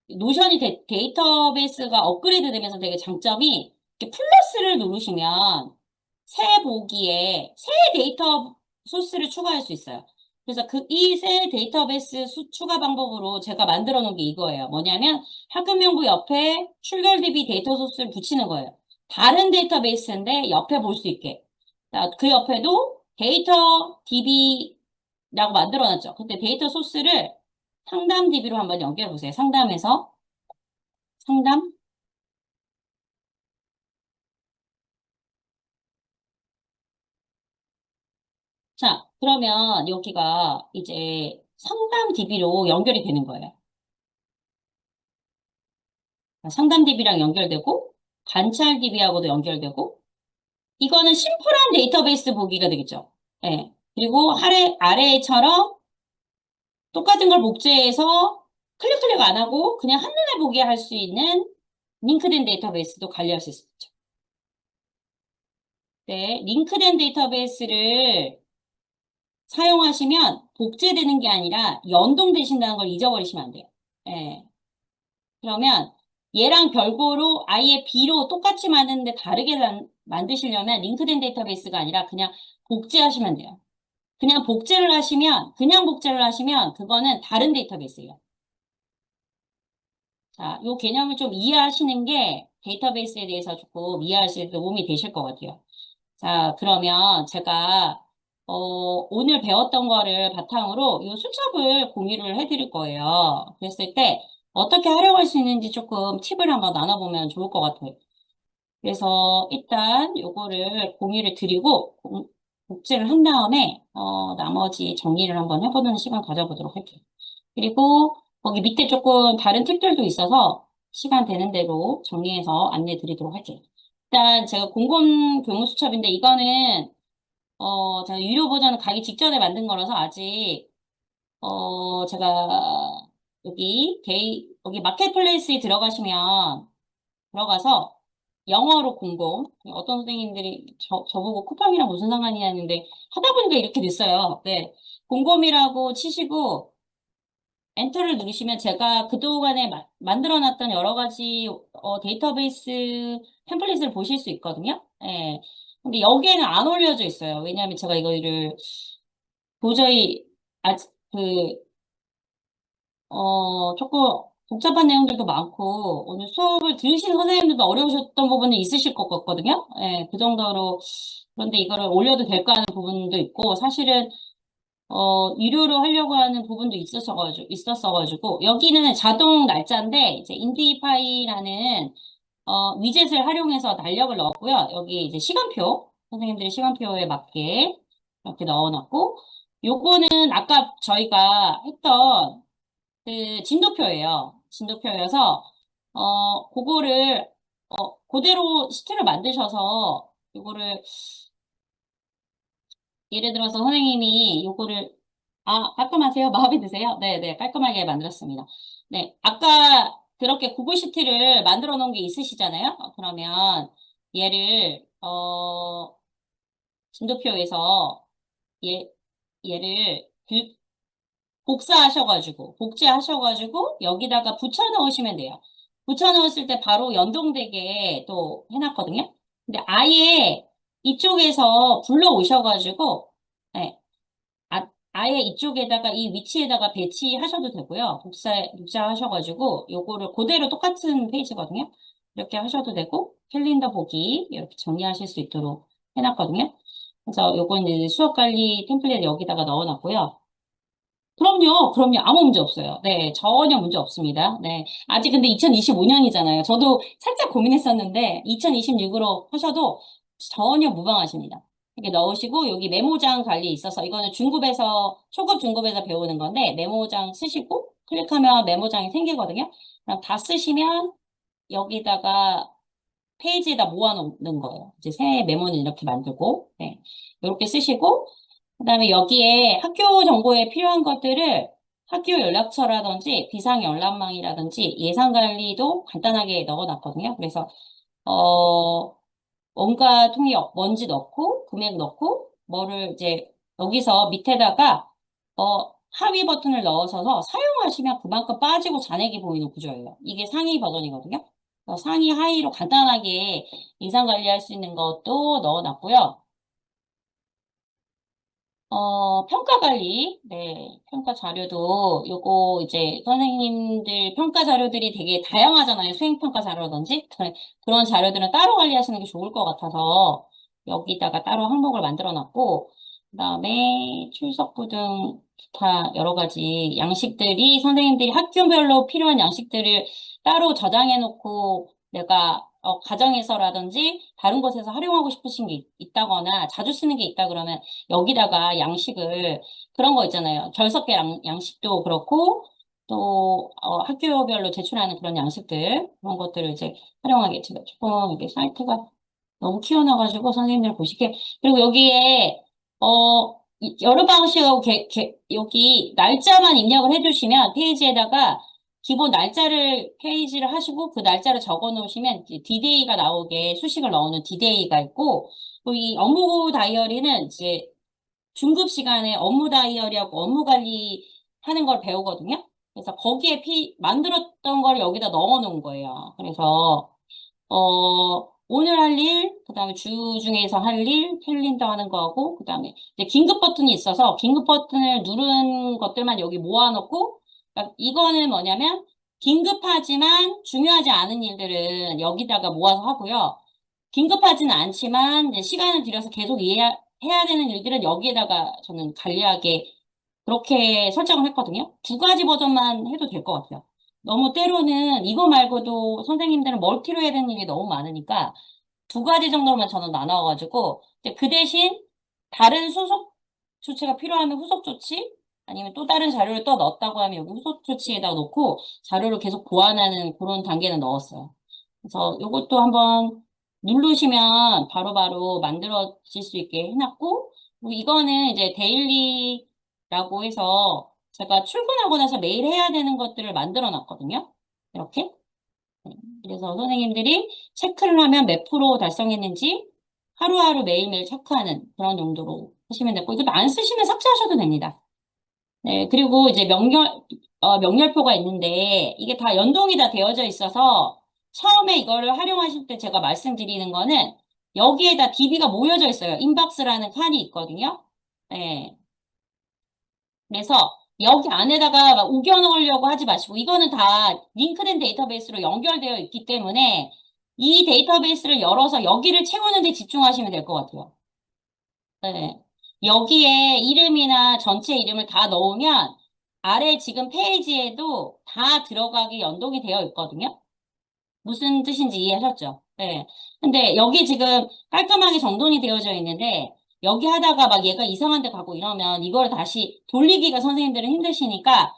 노션이 데이터베이스가 업그레이드 되면서 되게 장점이 이렇게 플러스를 누르시면 새 보기에 새 데이터 소스를 추가할 수 있어요. 그래서 이 새 데이터베이스 추가 방법으로 제가 만들어 놓은 게 이거예요. 뭐냐면 학급명부 옆에 출결 DB 데이터 소스를 붙이는 거예요. 다른 데이터베이스인데 옆에 볼 수 있게. 자, 그 옆에도 데이터 DB라고 만들어 놨죠. 근데 데이터 소스를 상담 DB로 한번 연결해 보세요. 상담에서 상담. 자, 그러면 여기가 이제 상담 DB로 연결이 되는 거예요. 상담 DB랑 연결되고, 관찰 DB하고도 연결되고, 이거는 심플한 데이터베이스 보기가 되겠죠. 예. 그리고 아래처럼 똑같은 걸 복제해서 클릭 안 하고 그냥 한눈에 보게 할 수 있는 링크된 데이터베이스도 관리할 수 있죠. 네, 링크된 데이터베이스를 사용하시면 복제되는 게 아니라 연동되신다는 걸 잊어버리시면 안 돼요. 예. 그러면 얘랑 별도로 아예 B로 똑같이 만드는데 다르게 만드시려면 링크된 데이터베이스가 아니라 그냥 복제하시면 돼요. 그냥 복제를 하시면 그거는 다른 데이터베이스예요. 자, 요 개념을 좀 이해하시는 게 데이터베이스에 대해서 조금 이해하실 때 도움이 되실 것 같아요. 자, 그러면 제가 오늘 배웠던 거를 바탕으로 이 수첩을 공유를 해드릴 거예요. 그랬을 때 어떻게 활용할 수 있는지 조금 팁을 한번 나눠보면 좋을 것 같아요. 그래서 일단 요거를 공유를 드리고 복제를 한 다음에 나머지 정리를 한번 해보는 시간 가져보도록 할게요. 그리고 거기 밑에 조금 다른 팁들도 있어서 시간 되는 대로 정리해서 안내 드리도록 할게요. 일단 제가 공공 교무 수첩인데 이거는 제가 유료 버전을 가기 직전에 만든 거라서 아직 제가 여기 마켓플레이스에 들어가서 영어로 공공 어떤 선생님들이 저보고 쿠팡이랑 무슨 상관이 하는데 하다 보니까 이렇게 됐어요. 네. 공공이라고 치시고 엔터를 누르시면 제가 그동안에 만들어놨던 여러 가지 데이터베이스 템플릿을 보실 수 있거든요. 예. 근데 여기에는 안 올려져 있어요. 왜냐하면 제가 이거를 도저히 아직 조금 복잡한 내용들도 많고 오늘 수업을 들으시는 선생님들도 어려우셨던 부분이 있으실 것 같거든요. 예, 그 정도로 그런데 이거를 올려도 될까 하는 부분도 있고 사실은 유료로 하려고 하는 부분도 있었어가지고, 여기는 자동 날짜인데, 이제 인디파이라는, 위젯을 활용해서 달력을 넣었고요. 여기 이제 시간표, 선생님들의 시간표에 맞게 이렇게 넣어놨고, 요거는 아까 저희가 했던 그 진도표예요. 진도표여서, 그거를, 그대로 시트를 만드셔서, 요거를 예를 들어서 선생님이 요거를 깔끔하세요? 마음에 드세요? 네네, 깔끔하게 만들었습니다. 네, 아까 그렇게 구글 시트를 만들어 놓은 게 있으시잖아요? 그러면 얘를 진도표에서 얘 얘를 복제하셔가지고 여기다가 붙여 넣으시면 돼요. 붙여 넣었을 때 바로 연동되게 또 해놨거든요. 근데 아예 이쪽에서 불러오셔가지고 네, 아예 이쪽에다가 이 위치에다가 배치하셔도 되고요. 복사하셔가지고 요거를 그대로 똑같은 페이지거든요. 이렇게 하셔도 되고 캘린더 보기 이렇게 정리하실 수 있도록 해놨거든요. 그래서 요거는 이제 수업 관리 템플릿 여기다가 넣어놨고요. 그럼요. 아무 문제 없어요. 네, 전혀 문제 없습니다. 네. 아직 근데 2025년이잖아요. 저도 살짝 고민했었는데, 2026으로 하셔도 전혀 무방하십니다. 이렇게 넣으시고, 여기 메모장 관리 있어서, 이거는 초급 중급에서 배우는 건데, 메모장 쓰시고, 클릭하면 메모장이 생기거든요. 그럼 다 쓰시면, 여기다가 페이지에다 모아놓는 거예요. 이제 새 메모는 이렇게 만들고, 네. 이렇게 쓰시고, 그다음에 여기에 학교 정보에 필요한 것들을 학교 연락처라든지 비상연락망이라든지 예산관리도 간단하게 넣어놨거든요. 그래서 원가 통역 뭔지 넣고 금액 넣고 뭐를 이제 여기서 밑에다가 하위 버튼을 넣으셔서 사용하시면 그만큼 빠지고 잔액이 보이는 구조예요. 이게 상위 버전이거든요. 그래서 상위, 하위로 간단하게 인상 관리할 수 있는 것도 넣어놨고요. 평가 관리, 네, 평가 자료도 요거 이제 선생님들 평가 자료들이 되게 다양하잖아요. 수행평가 자료라든지. 그런 자료들은 따로 관리하시는 게 좋을 것 같아서 여기다가 따로 항목을 만들어 놨고, 그다음에 출석부 등 기타 여러 가지 양식들이 선생님들이 학교별로 필요한 양식들을 따로 저장해 놓고 내가 가정에서라든지 다른 곳에서 활용하고 싶으신 게 있다거나 자주 쓰는 게 있다 그러면 여기다가 양식을 그런 거 있잖아요. 결석계 양식도 그렇고 또 학교별로 제출하는 그런 양식들 그런 것들을 이제 활용하게 제가 조금 이게 사이트가 너무 키워놔가지고 선생님들 보시게 그리고 여기에 여름방학식하고 여기 날짜만 입력을 해주시면 페이지에다가 기본 날짜를 페이지를 하시고 그 날짜를 적어 놓으시면 디데이가 나오게 수식을 넣어놓은 디데이가 있고 또 이 업무 다이어리는 이제 중급 시간에 업무 다이어리하고 업무 관리 하는 걸 배우거든요. 그래서 거기에 만들었던 걸 여기다 넣어 놓은 거예요. 그래서, 오늘 할 일, 그 다음에 주 중에서 할 일, 캘린더 하는 거하고, 그 다음에 이제 긴급 버튼이 있어서 긴급 버튼을 누른 것들만 여기 모아놓고, 그러니까 이거는 뭐냐면, 긴급하지만 중요하지 않은 일들은 여기다가 모아서 하고요. 긴급하지는 않지만 이제 시간을 들여서 계속 해야 되는 일들은 여기에다가 저는 관리하게 그렇게 설정을 했거든요. 두 가지 버전만 해도 될 것 같아요. 너무 때로는 이거 말고도 선생님들은 멀티로 해야 되는 일이 너무 많으니까 두 가지 정도만 저는 나눠가지고 이제 그 대신 다른 후속 조치가 필요하면 후속 조치 아니면 또 다른 자료를 또 넣었다고 하면 여기 후속 조치에다 놓고 자료를 계속 보완하는 그런 단계는 넣었어요. 그래서 이것도 한번 누르시면 바로바로 만들어질 수 있게 해놨고 그리고 이거는 이제 데일리라고 해서 제가 출근하고 나서 매일 해야 되는 것들을 만들어 놨거든요. 이렇게. 네. 그래서 선생님들이 체크를 하면 몇 프로 달성했는지 하루하루 매일매일 체크하는 그런 용도로 하시면 되고, 이것도 안 쓰시면 삭제하셔도 됩니다. 네, 그리고 이제 명렬표가 있는데, 이게 다 연동이 다 되어져 있어서, 처음에 이거를 활용하실 때 제가 말씀드리는 거는, 여기에다 DB가 모여져 있어요. 인박스라는 칸이 있거든요. 네. 그래서 여기 안에다가 막 우겨 넣으려고 하지 마시고 이거는 다 링크된 데이터베이스로 연결되어 있기 때문에 이 데이터베이스를 열어서 여기를 채우는 데 집중하시면 될 것 같아요. 네. 여기에 이름이나 전체 이름을 다 넣으면 아래 지금 페이지에도 다 들어가게 연동이 되어 있거든요. 무슨 뜻인지 이해하셨죠? 네. 근데 여기 지금 깔끔하게 정돈이 되어져 있는데 여기 하다가 막 얘가 이상한 데 가고 이러면 이걸 다시 돌리기가 선생님들은 힘드시니까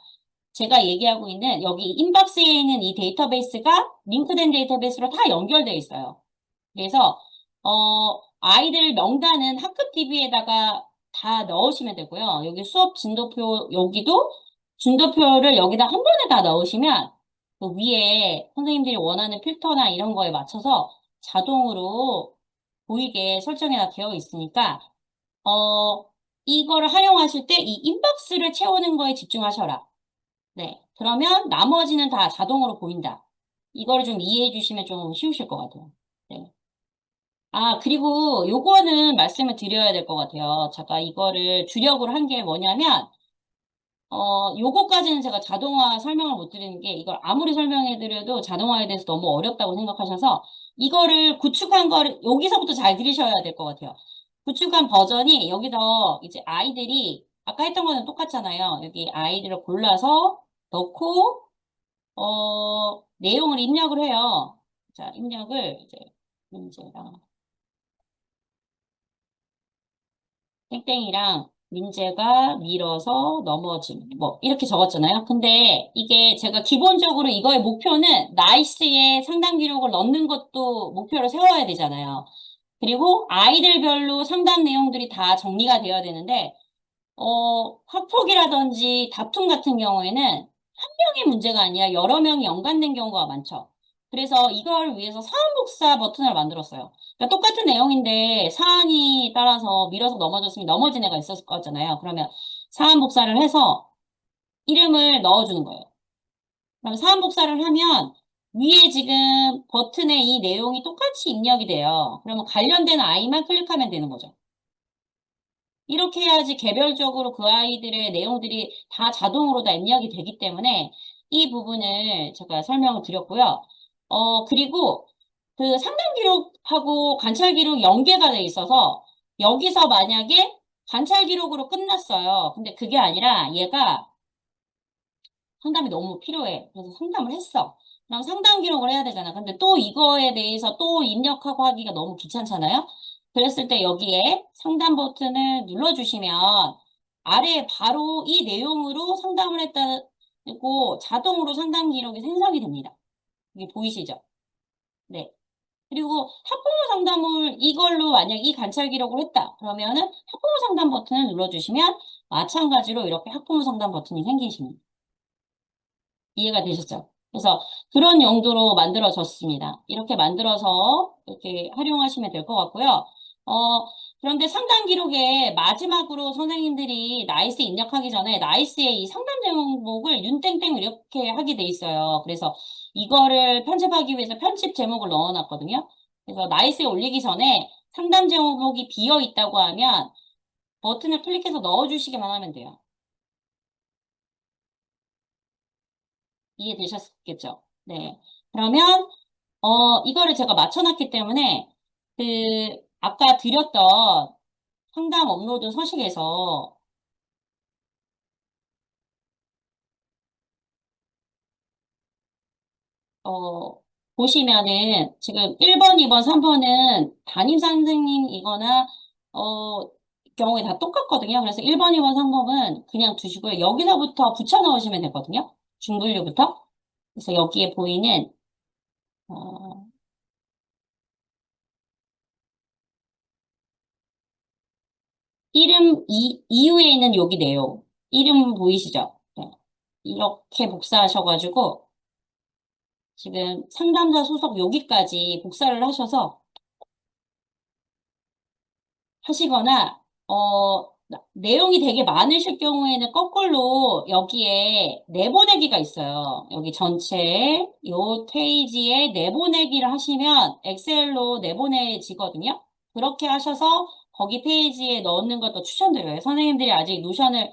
제가 얘기하고 있는 여기 인박스에 있는 이 데이터베이스가 링크된 데이터베이스로 다 연결되어 있어요. 그래서 아이들 명단은 학급 DB에다가 다 넣으시면 되고요. 여기 수업 진도표 여기도 진도표를 여기다 한 번에 다 넣으시면 그 위에 선생님들이 원하는 필터나 이런 거에 맞춰서 자동으로 보이게 설정이 다 되어 있으니까 이거를 활용하실 때 이 인박스를 채우는 거에 집중하셔라. 네. 그러면 나머지는 다 자동으로 보인다. 이거를 좀 이해해 주시면 좀 쉬우실 것 같아요. 네. 아, 그리고 요거는 말씀을 드려야 될 것 같아요. 제가 이거를 주력으로 한 게 뭐냐면, 요거까지는 제가 자동화 설명을 못 드리는 게, 이걸 아무리 설명해 드려도 자동화에 대해서 너무 어렵다고 생각하셔서, 이거를 구축한 거를 여기서부터 잘 들으셔야 될 것 같아요. 구축한 버전이 여기서 이제 아이들이, 아까 했던 거는 똑같잖아요. 여기 아이들을 골라서 넣고, 내용을 입력을 해요. 자, 입력을 이제, 문제랑, 땡땡이랑 민재가 밀어서 넘어짐. 뭐, 이렇게 적었잖아요. 근데 이게 제가 기본적으로 이거의 목표는 나이스의 상담 기록을 넣는 것도 목표로 세워야 되잖아요. 그리고 아이들별로 상담 내용들이 다 정리가 되어야 되는데, 학폭이라든지 다툼 같은 경우에는 한 명의 문제가 아니라 여러 명이 연관된 경우가 많죠. 그래서 이걸 위해서 사안복사 버튼을 만들었어요. 그러니까 똑같은 내용인데 사안이 따라서 밀어서 넘어졌으면 넘어진 애가 있었을 거잖아요. 그러면 사안복사를 해서 이름을 넣어주는 거예요. 그럼 사원 복사를 하면 위에 지금 버튼에 이 내용이 똑같이 입력이 돼요. 그러면 관련된 아이만 클릭하면 되는 거죠. 이렇게 해야지 개별적으로 그 아이들의 내용들이 다 자동으로 다 입력이 되기 때문에 이 부분을 제가 설명을 드렸고요. 그리고 그 상담 기록하고 관찰 기록 연계가 돼 있어서 여기서 만약에 관찰 기록으로 끝났어요. 근데 그게 아니라 얘가 상담이 너무 필요해. 그래서 상담을 했어. 그럼 상담 기록을 해야 되잖아. 근데 또 이거에 대해서 또 입력하고 하기가 너무 귀찮잖아요. 그랬을 때 여기에 상담 버튼을 눌러주시면 아래에 바로 이 내용으로 상담을 했다고 자동으로 상담 기록이 생성이 됩니다. 이게 보이시죠? 네. 그리고 학부모 상담을 이걸로 만약 이 관찰 기록을 했다. 그러면은 학부모 상담 버튼을 눌러주시면 마찬가지로 이렇게 학부모 상담 버튼이 생기십니다. 이해가 되셨죠? 그래서 그런 용도로 만들어졌습니다. 이렇게 만들어서 이렇게 활용하시면 될 것 같고요. 어, 그런데 상담 기록에 마지막으로 선생님들이 나이스 입력하기 전에 나이스의 이 상담 제목을 윤땡땡 이렇게 하게 돼 있어요. 그래서 이거를 편집하기 위해서 편집 제목을 넣어놨거든요. 그래서 나이스에 올리기 전에 상담 제목이 비어 있다고 하면 버튼을 클릭해서 넣어주시기만 하면 돼요. 이해되셨겠죠? 네. 그러면 이거를 제가 맞춰놨기 때문에, 아까 드렸던 상담 업로드 서식에서, 어, 보시면은, 지금 1번, 2번, 3번은 담임 선생님이거나, 경우에 다 똑같거든요. 그래서 1번, 2번, 3번은 그냥 두시고요. 여기서부터 붙여 넣으시면 되거든요. 중분류부터. 그래서 여기에 보이는, 어, 이름, 이후에 있는 여기 내용. 이름 보이시죠? 네. 이렇게 복사하셔가지고, 지금 상담자 소속 여기까지 복사를 하셔서 하시거나, 내용이 되게 많으실 경우에는 거꾸로 여기에 내보내기가 있어요. 여기 전체, 요 페이지에 내보내기를 하시면 엑셀로 내보내지거든요. 그렇게 하셔서 거기 페이지에 넣는 것도 추천드려요. 선생님들이 아직 노션을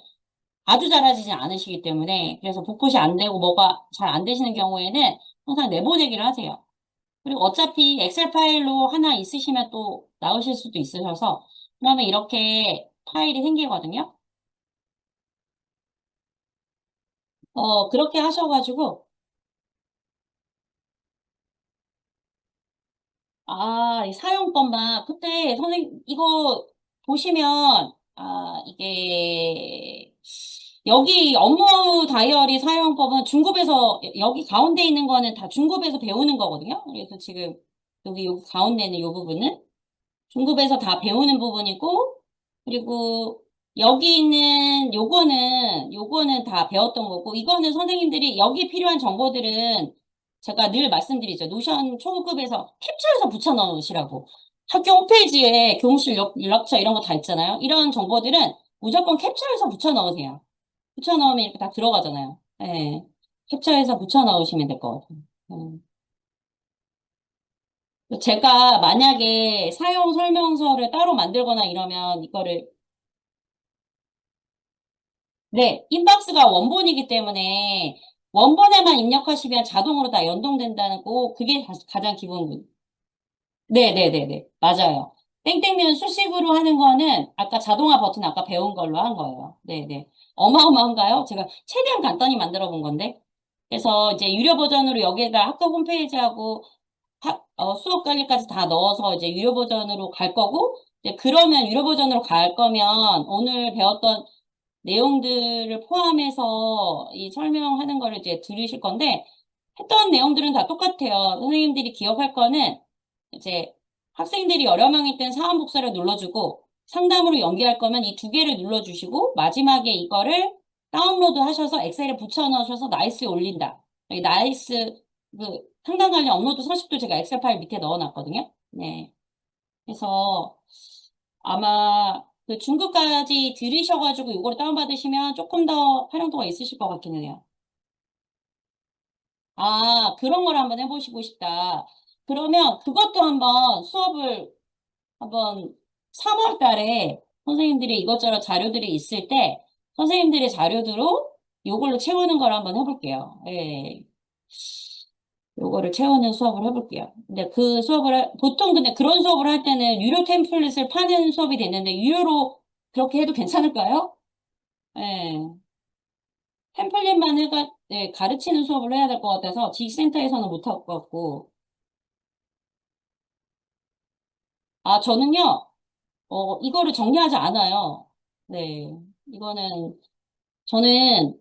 아주 잘하시지 않으시기 때문에 그래서 복붙이 안 되고 뭐가 잘 안 되시는 경우에는 항상 내보내기를 하세요. 그리고 어차피 엑셀 파일로 하나 있으시면 또 나오실 수도 있으셔서 그러면 이렇게 파일이 생기거든요. 그렇게 하셔가지고 이 사용법만 그때 선생님 이거 보시면 이게 여기 업무 다이어리 사용법은 중급에서 여기 가운데 있는 거는 다 중급에서 배우는 거거든요. 그래서 지금 여기 가운데 있는 이 부분은 중급에서 다 배우는 부분이고 그리고 여기 있는 요거는 다 배웠던 거고 이거는 선생님들이 여기 필요한 정보들은 제가 늘 말씀드리죠. 노션 초급에서 캡처해서 붙여 넣으시라고. 학교 홈페이지에 교무실 연락처 이런 거 다 있잖아요. 이런 정보들은 무조건 캡처해서 붙여 넣으세요. 붙여 넣으면 이렇게 다 들어가잖아요. 네. 캡처해서 붙여 넣으시면 될 것 같아요. 제가 만약에 사용 설명서를 따로 만들거나 이러면 이거를 네, 인박스가 원본이기 때문에 원본에만 입력하시면 자동으로 다 연동된다는 거, 그게 가장 기본. 네네네네. 맞아요. 땡땡면 수식으로 하는 거는 아까 자동화 버튼 아까 배운 걸로 한 거예요. 네네. 어마어마한가요? 제가 최대한 간단히 만들어 본 건데. 그래서 이제 유료 버전으로 여기에다 학교 홈페이지하고 수업 강의까지 다 넣어서 이제 유료 버전으로 갈 거고, 이제 그러면 유료 버전으로 갈 거면 오늘 배웠던 내용들을 포함해서 이 설명하는 거를 이제 들으실 건데, 했던 내용들은 다 똑같아요. 선생님들이 기억할 거는 이제 학생들이 여러 명일 땐 사원 복사를 눌러주고, 상담으로 연계할 거면 이 두 개를 눌러주시고, 마지막에 이거를 다운로드 하셔서 엑셀에 붙여 넣으셔서 나이스에 올린다. 여기 나이스, 상담 관련 업로드 서식도 제가 엑셀 파일 밑에 넣어놨거든요. 네. 그래서 아마 그 중급까지 들으셔가지고 요거를 다운받으시면 조금 더 활용도가 있으실 것 같기는 해요. 아, 그런 걸 한번 해보시고 싶다. 그러면 그것도 한번 수업을 한번 3월 달에 선생님들이 이것저것 자료들이 있을 때 선생님들의 자료들로 요걸로 채우는 걸 한번 해볼게요. 예. 요거를 채우는 수업을 해볼게요. 근데 그 보통 근데 그런 수업을 할 때는 유료 템플릿을 파는 수업이 됐는데 유료로 그렇게 해도 괜찮을까요? 예. 템플릿만 네, 가르치는 수업을 해야 될 것 같아서 지식센터에서는 못할 것 같고. 아, 저는요, 이거를 정리하지 않아요. 네. 이거는, 저는,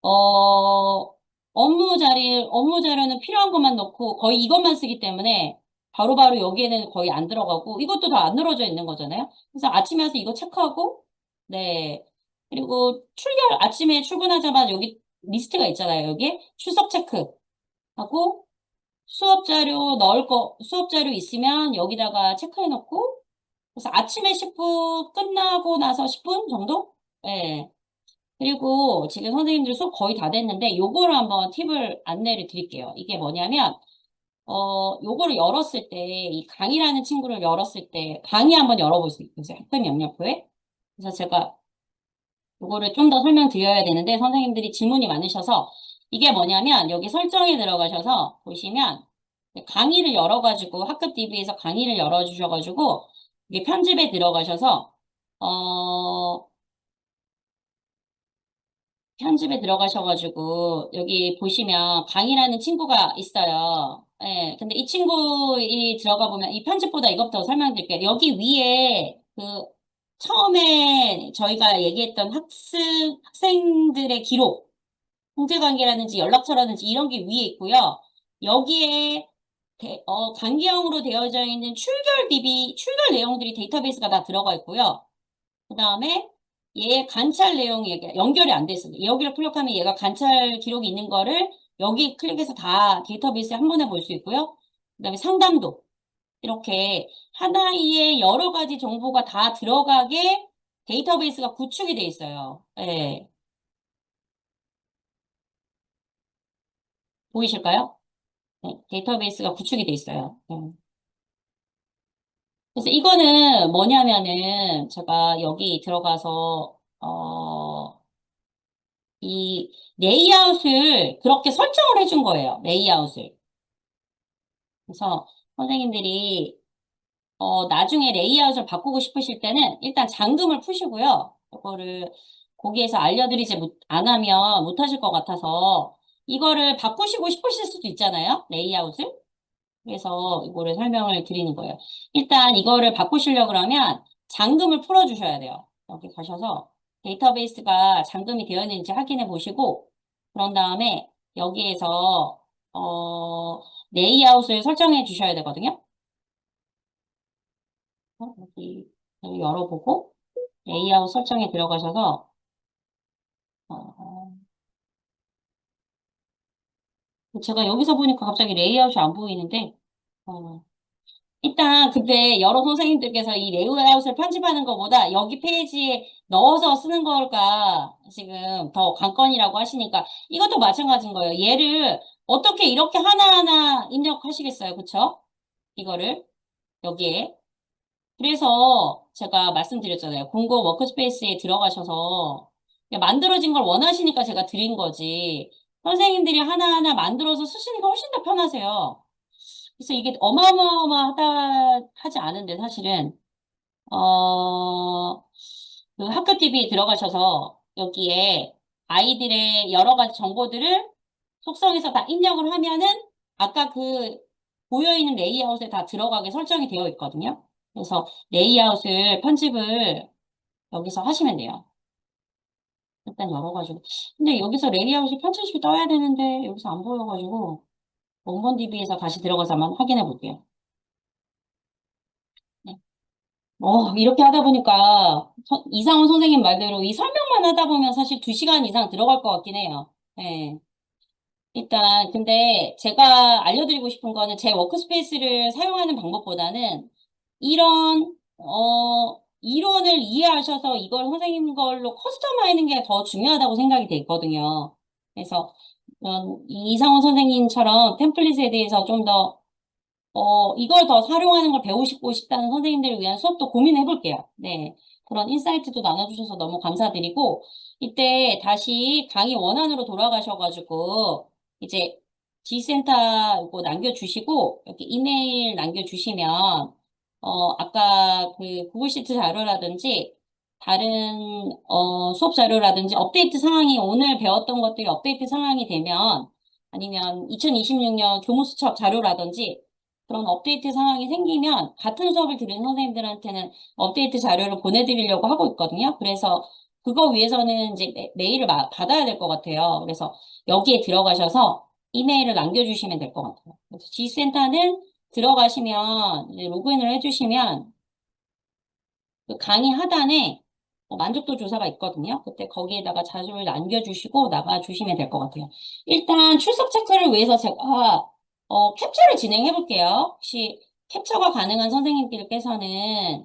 어, 업무 자료는 필요한 것만 넣고 거의 이것만 쓰기 때문에 바로바로 여기에는 거의 안 들어가고 이것도 다 안 늘어져 있는 거잖아요. 그래서 아침에 와서 이거 체크하고, 네. 그리고 아침에 출근하자마자 여기 리스트가 있잖아요. 여기 출석 체크하고 수업 자료 있으면 여기다가 체크해 놓고 그래서 아침에 10분 끝나고 나서 10분 정도? 네. 그리고 지금 선생님들 수업 거의 다 됐는데 요거를 한번 팁을 안내를 드릴게요. 이게 뭐냐면 요거를 열었을 때 이 강의라는 친구를 열었을 때 강의 한번 열어볼 수 있어요. 학습 영역표에. 그래서 제가 요거를 좀 더 설명드려야 되는데 선생님들이 질문이 많으셔서 이게 뭐냐면 여기 설정에 들어가셔서 보시면 강의를 열어가지고 학급 DB에서 강의를 열어주셔가지고 이게 편집에 들어가셔서 어 편집에 들어가셔가지고 여기 보시면 강이라는 친구가 있어요. 예, 근데 이 친구이 들어가 보면 이 편집보다 이것부터 설명드릴게요. 여기 위에 그 처음에 저희가 얘기했던 학생들의 기록, 형제관계라든지 연락처라든지 이런 게 위에 있고요. 여기에 강기형으로 되어져 있는 출결 내용들이 데이터베이스가 다 들어가 있고요. 그 다음에 얘 관찰 내용이 연결이 안 됐어요. 여기를 클릭하면 얘가 관찰 기록이 있는 거를 여기 클릭해서 다 데이터베이스에 한 번에 볼 수 있고요. 그 다음에 상담도 이렇게 하나의 여러 가지 정보가 다 들어가게 데이터베이스가 구축이 돼 있어요. 예. 보이실까요? 네, 데이터베이스가 구축이 돼 있어요. 그래서 이거는 뭐냐면은 제가 여기 들어가서 이 레이아웃을 그렇게 설정을 해준 거예요. 레이아웃을. 그래서 선생님들이 나중에 레이아웃을 바꾸고 싶으실 때는 일단 잠금을 푸시고요. 이거를 거기에서 안 하면 못 하실 것 같아서 이거를 바꾸시고 싶으실 수도 있잖아요. 레이아웃을. 그래서 이거를 설명을 드리는 거예요. 일단 이거를 바꾸시려고 그러면 잠금을 풀어주셔야 돼요. 여기 가셔서 데이터베이스가 잠금이 되어 있는지 확인해 보시고 그런 다음에 여기에서 레이아웃을 설정해 주셔야 되거든요. 여기 열어보고 레이아웃 설정에 들어가셔서 어, 제가 여기서 보니까 갑자기 레이아웃이 안 보이는데 어, 일단 근데 여러 선생님들께서 이 레이아웃을 편집하는 것보다 여기 페이지에 넣어서 쓰는 걸까 지금 더 관건이라고 하시니까 이것도 마찬가지인 거예요. 얘를 어떻게 이렇게 하나하나 입력하시겠어요? 그쵸? 이거를 여기에. 그래서 제가 말씀드렸잖아요. 공고 워크스페이스에 들어가셔서 그냥 만들어진 걸 원하시니까 제가 드린 거지. 선생님들이 하나하나 만들어서 쓰시는 게 훨씬 더 편하세요. 그래서 이게 어마어마하다 하지 않은데 사실은 어, 그 학교 TV에 들어가셔서 여기에 아이들의 여러 가지 정보들을 속성에서 다 입력을 하면은 아까 그 보여있는 레이아웃에 다 들어가게 설정이 되어 있거든요. 그래서 레이아웃을 편집을 여기서 하시면 돼요. 일단 열어가지고. 근데 여기서 레이아웃이 편집이 떠야 되는데 여기서 안 보여가지고 원본 DB에서 다시 들어가서 한번 확인해 볼게요. 네. 이렇게 하다 보니까 이상훈 선생님 말대로 이 설명만 하다 보면 사실 2시간 이상 들어갈 것 같긴 해요. 네. 일단 근데 제가 알려드리고 싶은 거는 제 워크스페이스를 사용하는 방법보다는 이런 이론을 이해하셔서 이걸 선생님 걸로 커스텀하는 게 더 중요하다고 생각이 돼 있거든요. 그래서 이상원 선생님처럼 템플릿에 대해서 좀 더 이걸 더 활용하는 걸 배우고 싶다는 선생님들을 위한 수업도 고민해 볼게요. 네. 그런 인사이트도 나눠주셔서 너무 감사드리고, 이때 다시 강의 원안으로 돌아가셔가지고, 이제 G센터 이거 남겨주시고, 이렇게 이메일 남겨주시면, 아까 그 구글 시트 자료라든지, 다른, 수업 자료라든지, 업데이트 상황이 오늘 배웠던 것들이 업데이트 상황이 되면, 아니면 2026년 교무수첩 자료라든지, 그런 업데이트 상황이 생기면 같은 수업을 들은 선생님들한테는 업데이트 자료를 보내드리려고 하고 있거든요. 그래서 그거 위해서는 이제 메일을 받아야 될 것 같아요. 그래서 여기에 들어가셔서 이메일을 남겨주시면 될 것 같아요. 그래서 G센터는 들어가시면 이제 로그인을 해주시면 그 강의 하단에 만족도 조사가 있거든요. 그때 거기에다가 자료를 남겨주시고 나가주시면 될 것 같아요. 일단 출석 체크를 위해서 제가 캡처를 진행해 볼게요. 혹시 캡처가 가능한 선생님들께서는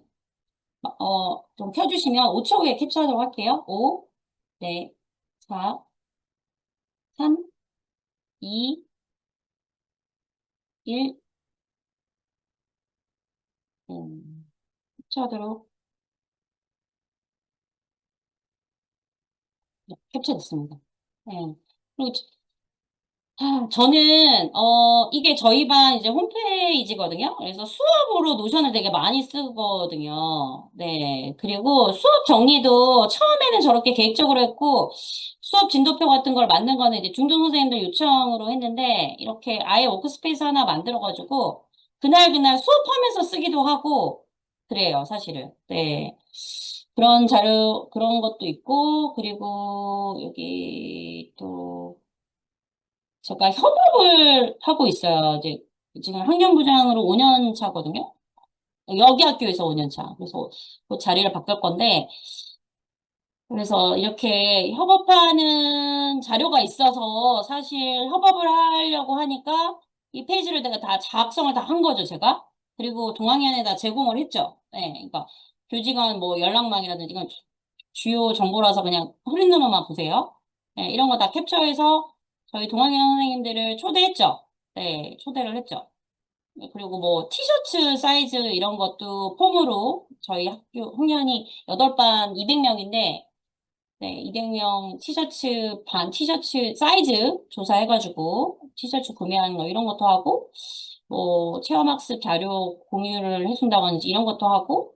좀 켜주시면 5초 후에 캡처하도록 할게요. 5, 네, 4, 3, 2, 1, 캡처하도록 네, 캡처됐습니다. 네. 그리고 저는, 이게 저희 반 이제 홈페이지거든요. 그래서 수업으로 노션을 되게 많이 쓰거든요. 네. 그리고 수업 정리도 처음에는 저렇게 계획적으로 했고, 수업 진도표 같은 걸 만든 거는 이제 중등 선생님들 요청으로 했는데, 이렇게 아예 워크스페이스 하나 만들어가지고, 그날그날 수업하면서 쓰기도 하고, 그래요, 사실은. 네. 그런 자료, 그런 것도 있고, 그리고 여기 또, 제가 협업을 하고 있어요. 이제 지금 환경부장으로 5년 차거든요. 여기 학교에서 5년 차. 그래서 그 자리를 바꿀 건데, 그래서 이렇게 협업하는 자료가 있어서 사실 협업을 하려고 하니까 이 페이지를 내가 다 작성을 다 한 거죠, 제가. 그리고 동학년에다 제공을 했죠. 네, 그러니까 교직원 뭐 연락망이라든지 이건 주요 정보라서 그냥 흐린 눈으로만 보세요. 네, 이런 거 다 캡처해서 저희 동학년 선생님들을 초대했죠. 네, 초대를 했죠. 네, 그리고 뭐 티셔츠 사이즈 이런 것도 폼으로 저희 학교 학년이 8반 200명인데 네, 200명 티셔츠, 반 티셔츠 사이즈 조사해가지고 티셔츠 구매하는 거 이런 것도 하고, 뭐, 체험학습 자료 공유를 해준다든지 이런 것도 하고,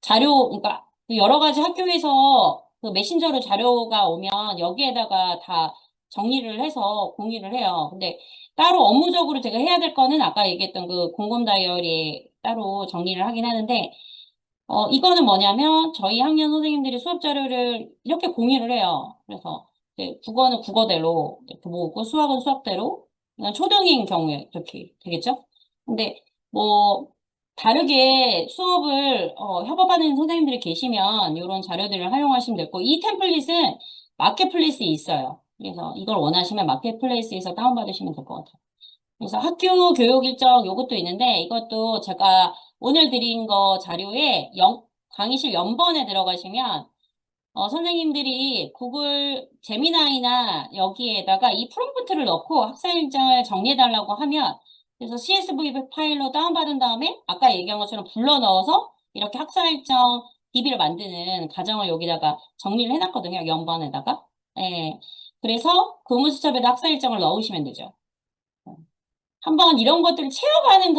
자료, 그러니까 그 여러 가지 학교에서 그 메신저로 자료가 오면 여기에다가 다 정리를 해서 공유를 해요. 근데 따로 업무적으로 제가 해야 될 거는 아까 얘기했던 그 공공 다이어리에 따로 정리를 하긴 하는데, 이거는 뭐냐면 저희 학년 선생님들이 수업 자료를 이렇게 공유를 해요. 그래서 이제 국어는 국어대로 이렇게 모으고 수학은 수학대로 그냥 초등인 경우에 이렇게 되겠죠? 근데 뭐 다르게 수업을 협업하는 선생님들이 계시면 이런 자료들을 활용하시면 되고 이 템플릿은 마켓플레이스에 있어요. 그래서 이걸 원하시면 마켓플레이스에서 다운받으시면 될 것 같아요. 그래서 학교 교육 일정 요것도 있는데 이것도 제가 오늘 드린 거 자료에 강의실 연번에 들어가시면 선생님들이 구글 제미나이나 여기에다가 이 프롬프트를 넣고 학사 일정을 정리해달라고 하면 그래서 CSV 파일로 다운받은 다음에 아까 얘기한 것처럼 불러 넣어서 이렇게 학사 일정 DB를 만드는 과정을 여기다가 정리를 해놨거든요. 연번에다가. 예. 그래서 교무수첩에다 학사 일정을 넣으시면 되죠. 한번 이런 것들을 채워가는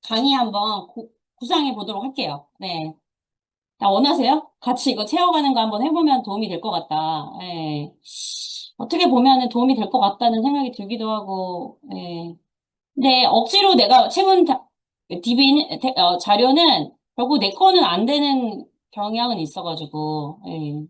강의 한번 구상해 보도록 할게요. 네. 다 원하세요? 같이 이거 채워가는 거 한번 해보면 도움이 될 것 같다. 예. 어떻게 보면은 도움이 될 것 같다는 생각이 들기도 하고, 예. 근데 억지로 내가 채운 DB, 자료는 결국 내 거는 안 되는 경향은 있어가지고, 예.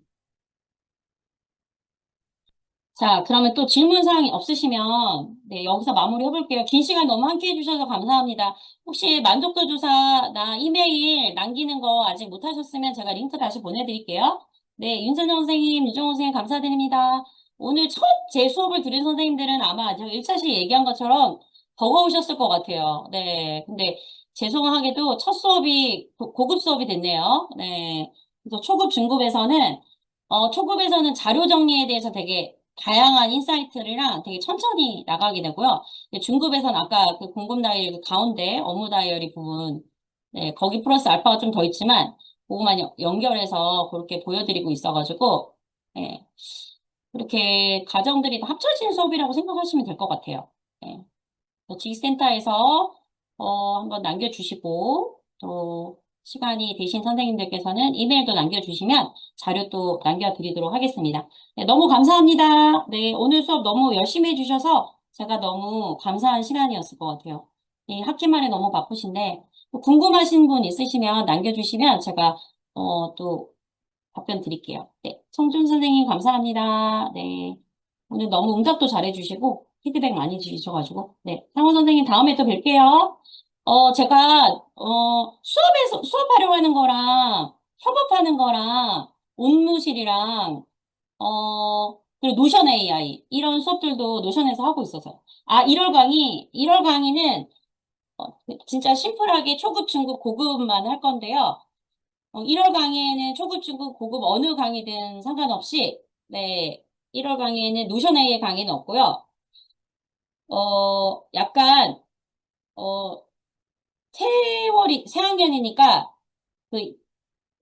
자, 그러면 또 질문 사항이 없으시면, 네, 여기서 마무리 해볼게요. 긴 시간 너무 함께 해주셔서 감사합니다. 혹시 만족도 조사나 이메일 남기는 거 아직 못 하셨으면 제가 링크 다시 보내드릴게요. 네, 윤선정 선생님, 유정호 선생님 감사드립니다. 오늘 첫 제 수업을 들은 선생님들은 아마 제가 1차시 얘기한 것처럼 버거우셨을 것 같아요. 네, 근데 죄송하게도 첫 수업이 고급 수업이 됐네요. 네. 그래서 초급, 중급에서는, 초급에서는 자료 정리에 대해서 되게 다양한 인사이트랑 되게 천천히 나가게 되고요. 중급에서는 아까 그 공급 다이어리 그 가운데 업무 다이어리 부분, 네, 거기 플러스 알파가 좀 더 있지만, 그거만 연결해서 그렇게 보여드리고 있어가지고, 네, 그렇게 과정들이 다 합쳐진 수업이라고 생각하시면 될 것 같아요. 네. 지식센터에서 한번 남겨주시고 또 시간이 되신 선생님들께서는 이메일도 남겨주시면 자료 또 남겨드리도록 하겠습니다. 네, 너무 감사합니다. 네, 오늘 수업 너무 열심히 해주셔서 제가 너무 감사한 시간이었을 것 같아요. 이 학기말에 너무 바쁘신데 또 궁금하신 분 있으시면 남겨주시면 제가 또 답변 드릴게요. 네, 성준 선생님 감사합니다. 네, 오늘 너무 응답도 잘해주시고 피드백 많이 주셔가지고 네, 상호 선생님 다음에 또 뵐게요. 제가 수업에서 수업하려고 하는 거랑 협업하는 거랑 온무실이랑 그리고 노션 AI 이런 수업들도 노션에서 하고 있어서 1월 강의는 진짜 심플하게 초급, 중급, 고급만 할 건데요. 1월 강의에는 초급, 중급, 고급 어느 강의든 상관없이, 네, 1월 강의에는 노션 A의 강의는 없고요. 약간, 어, 세월이, 새학년이니까, 그,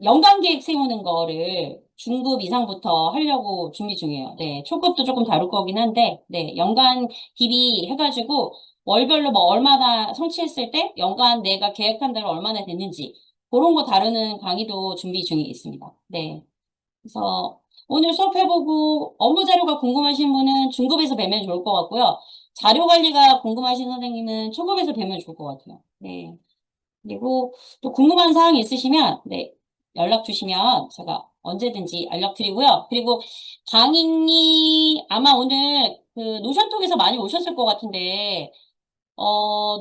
연간 계획 세우는 거를 중급 이상부터 하려고 준비 중이에요. 네, 초급도 조금 다룰 거긴 한데, 네, 연간 DB 해가지고, 월별로 뭐 얼마나 성취했을 때, 연간 내가 계획한 대로 얼마나 됐는지, 그런 거 다루는 강의도 준비 중에 있습니다. 네. 그래서 오늘 수업해보고 업무 자료가 궁금하신 분은 중급에서 뵈면 좋을 것 같고요. 자료 관리가 궁금하신 선생님은 초급에서 뵈면 좋을 것 같아요. 네. 그리고 또 궁금한 사항이 있으시면, 네, 연락 주시면 제가 언제든지 연락드리고요. 그리고 강의님 아마 오늘 그 노션톡에서 많이 오셨을 것 같은데,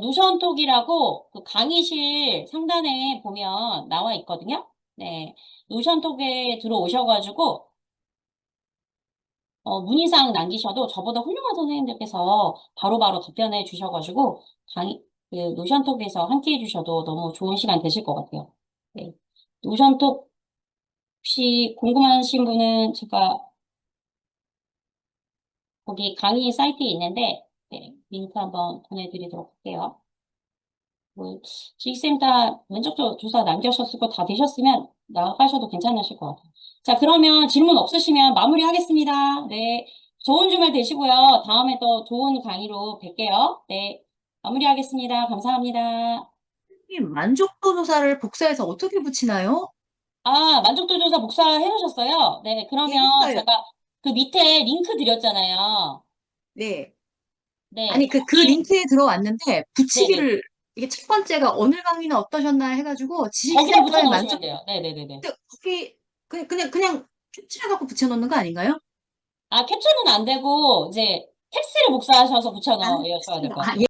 노션톡이라고 그 강의실 상단에 보면 나와 있거든요. 네. 노션톡에 들어오셔가지고, 문의사항 남기셔도 저보다 훌륭한 선생님들께서 바로바로 답변해 주셔가지고, 그 노션톡에서 함께 해주셔도 너무 좋은 시간 되실 것 같아요. 네. 노션톡 혹시 궁금하신 분은 제가 거기 강의 사이트에 있는데, 네, 링크 한번 보내드리도록 할게요. 뭐, 지식센터 면접 조사 남겨주셨을 거 다 되셨으면 나가셔도 괜찮으실 것 같아요. 자, 그러면 질문 없으시면 마무리하겠습니다. 네. 좋은 주말 되시고요. 다음에 또 좋은 강의로 뵐게요. 네. 마무리하겠습니다. 감사합니다.
이 만족도 조사를 복사해서 어떻게 붙이나요?
만족도 조사 복사해 놓으셨어요? 네.
예,
그러면
했어요.
제가 그 밑에 링크 드렸잖아요.
네.
네.
아니, 그 링크에 들어왔는데,
네네.
붙이기를, 이게 첫 번째가 오늘 강의는 어떠셨나 해가지고,
거기다 붙여
지식센터의
넣으시면
만족,
돼요. 네네네네.
거기, 그냥 캡처해갖고 붙여놓는 거 아닌가요?
캡처는 안 되고, 이제, 텍스트를 복사하셔서 붙여
아,
넣으셔야 될 것
아,
같아요.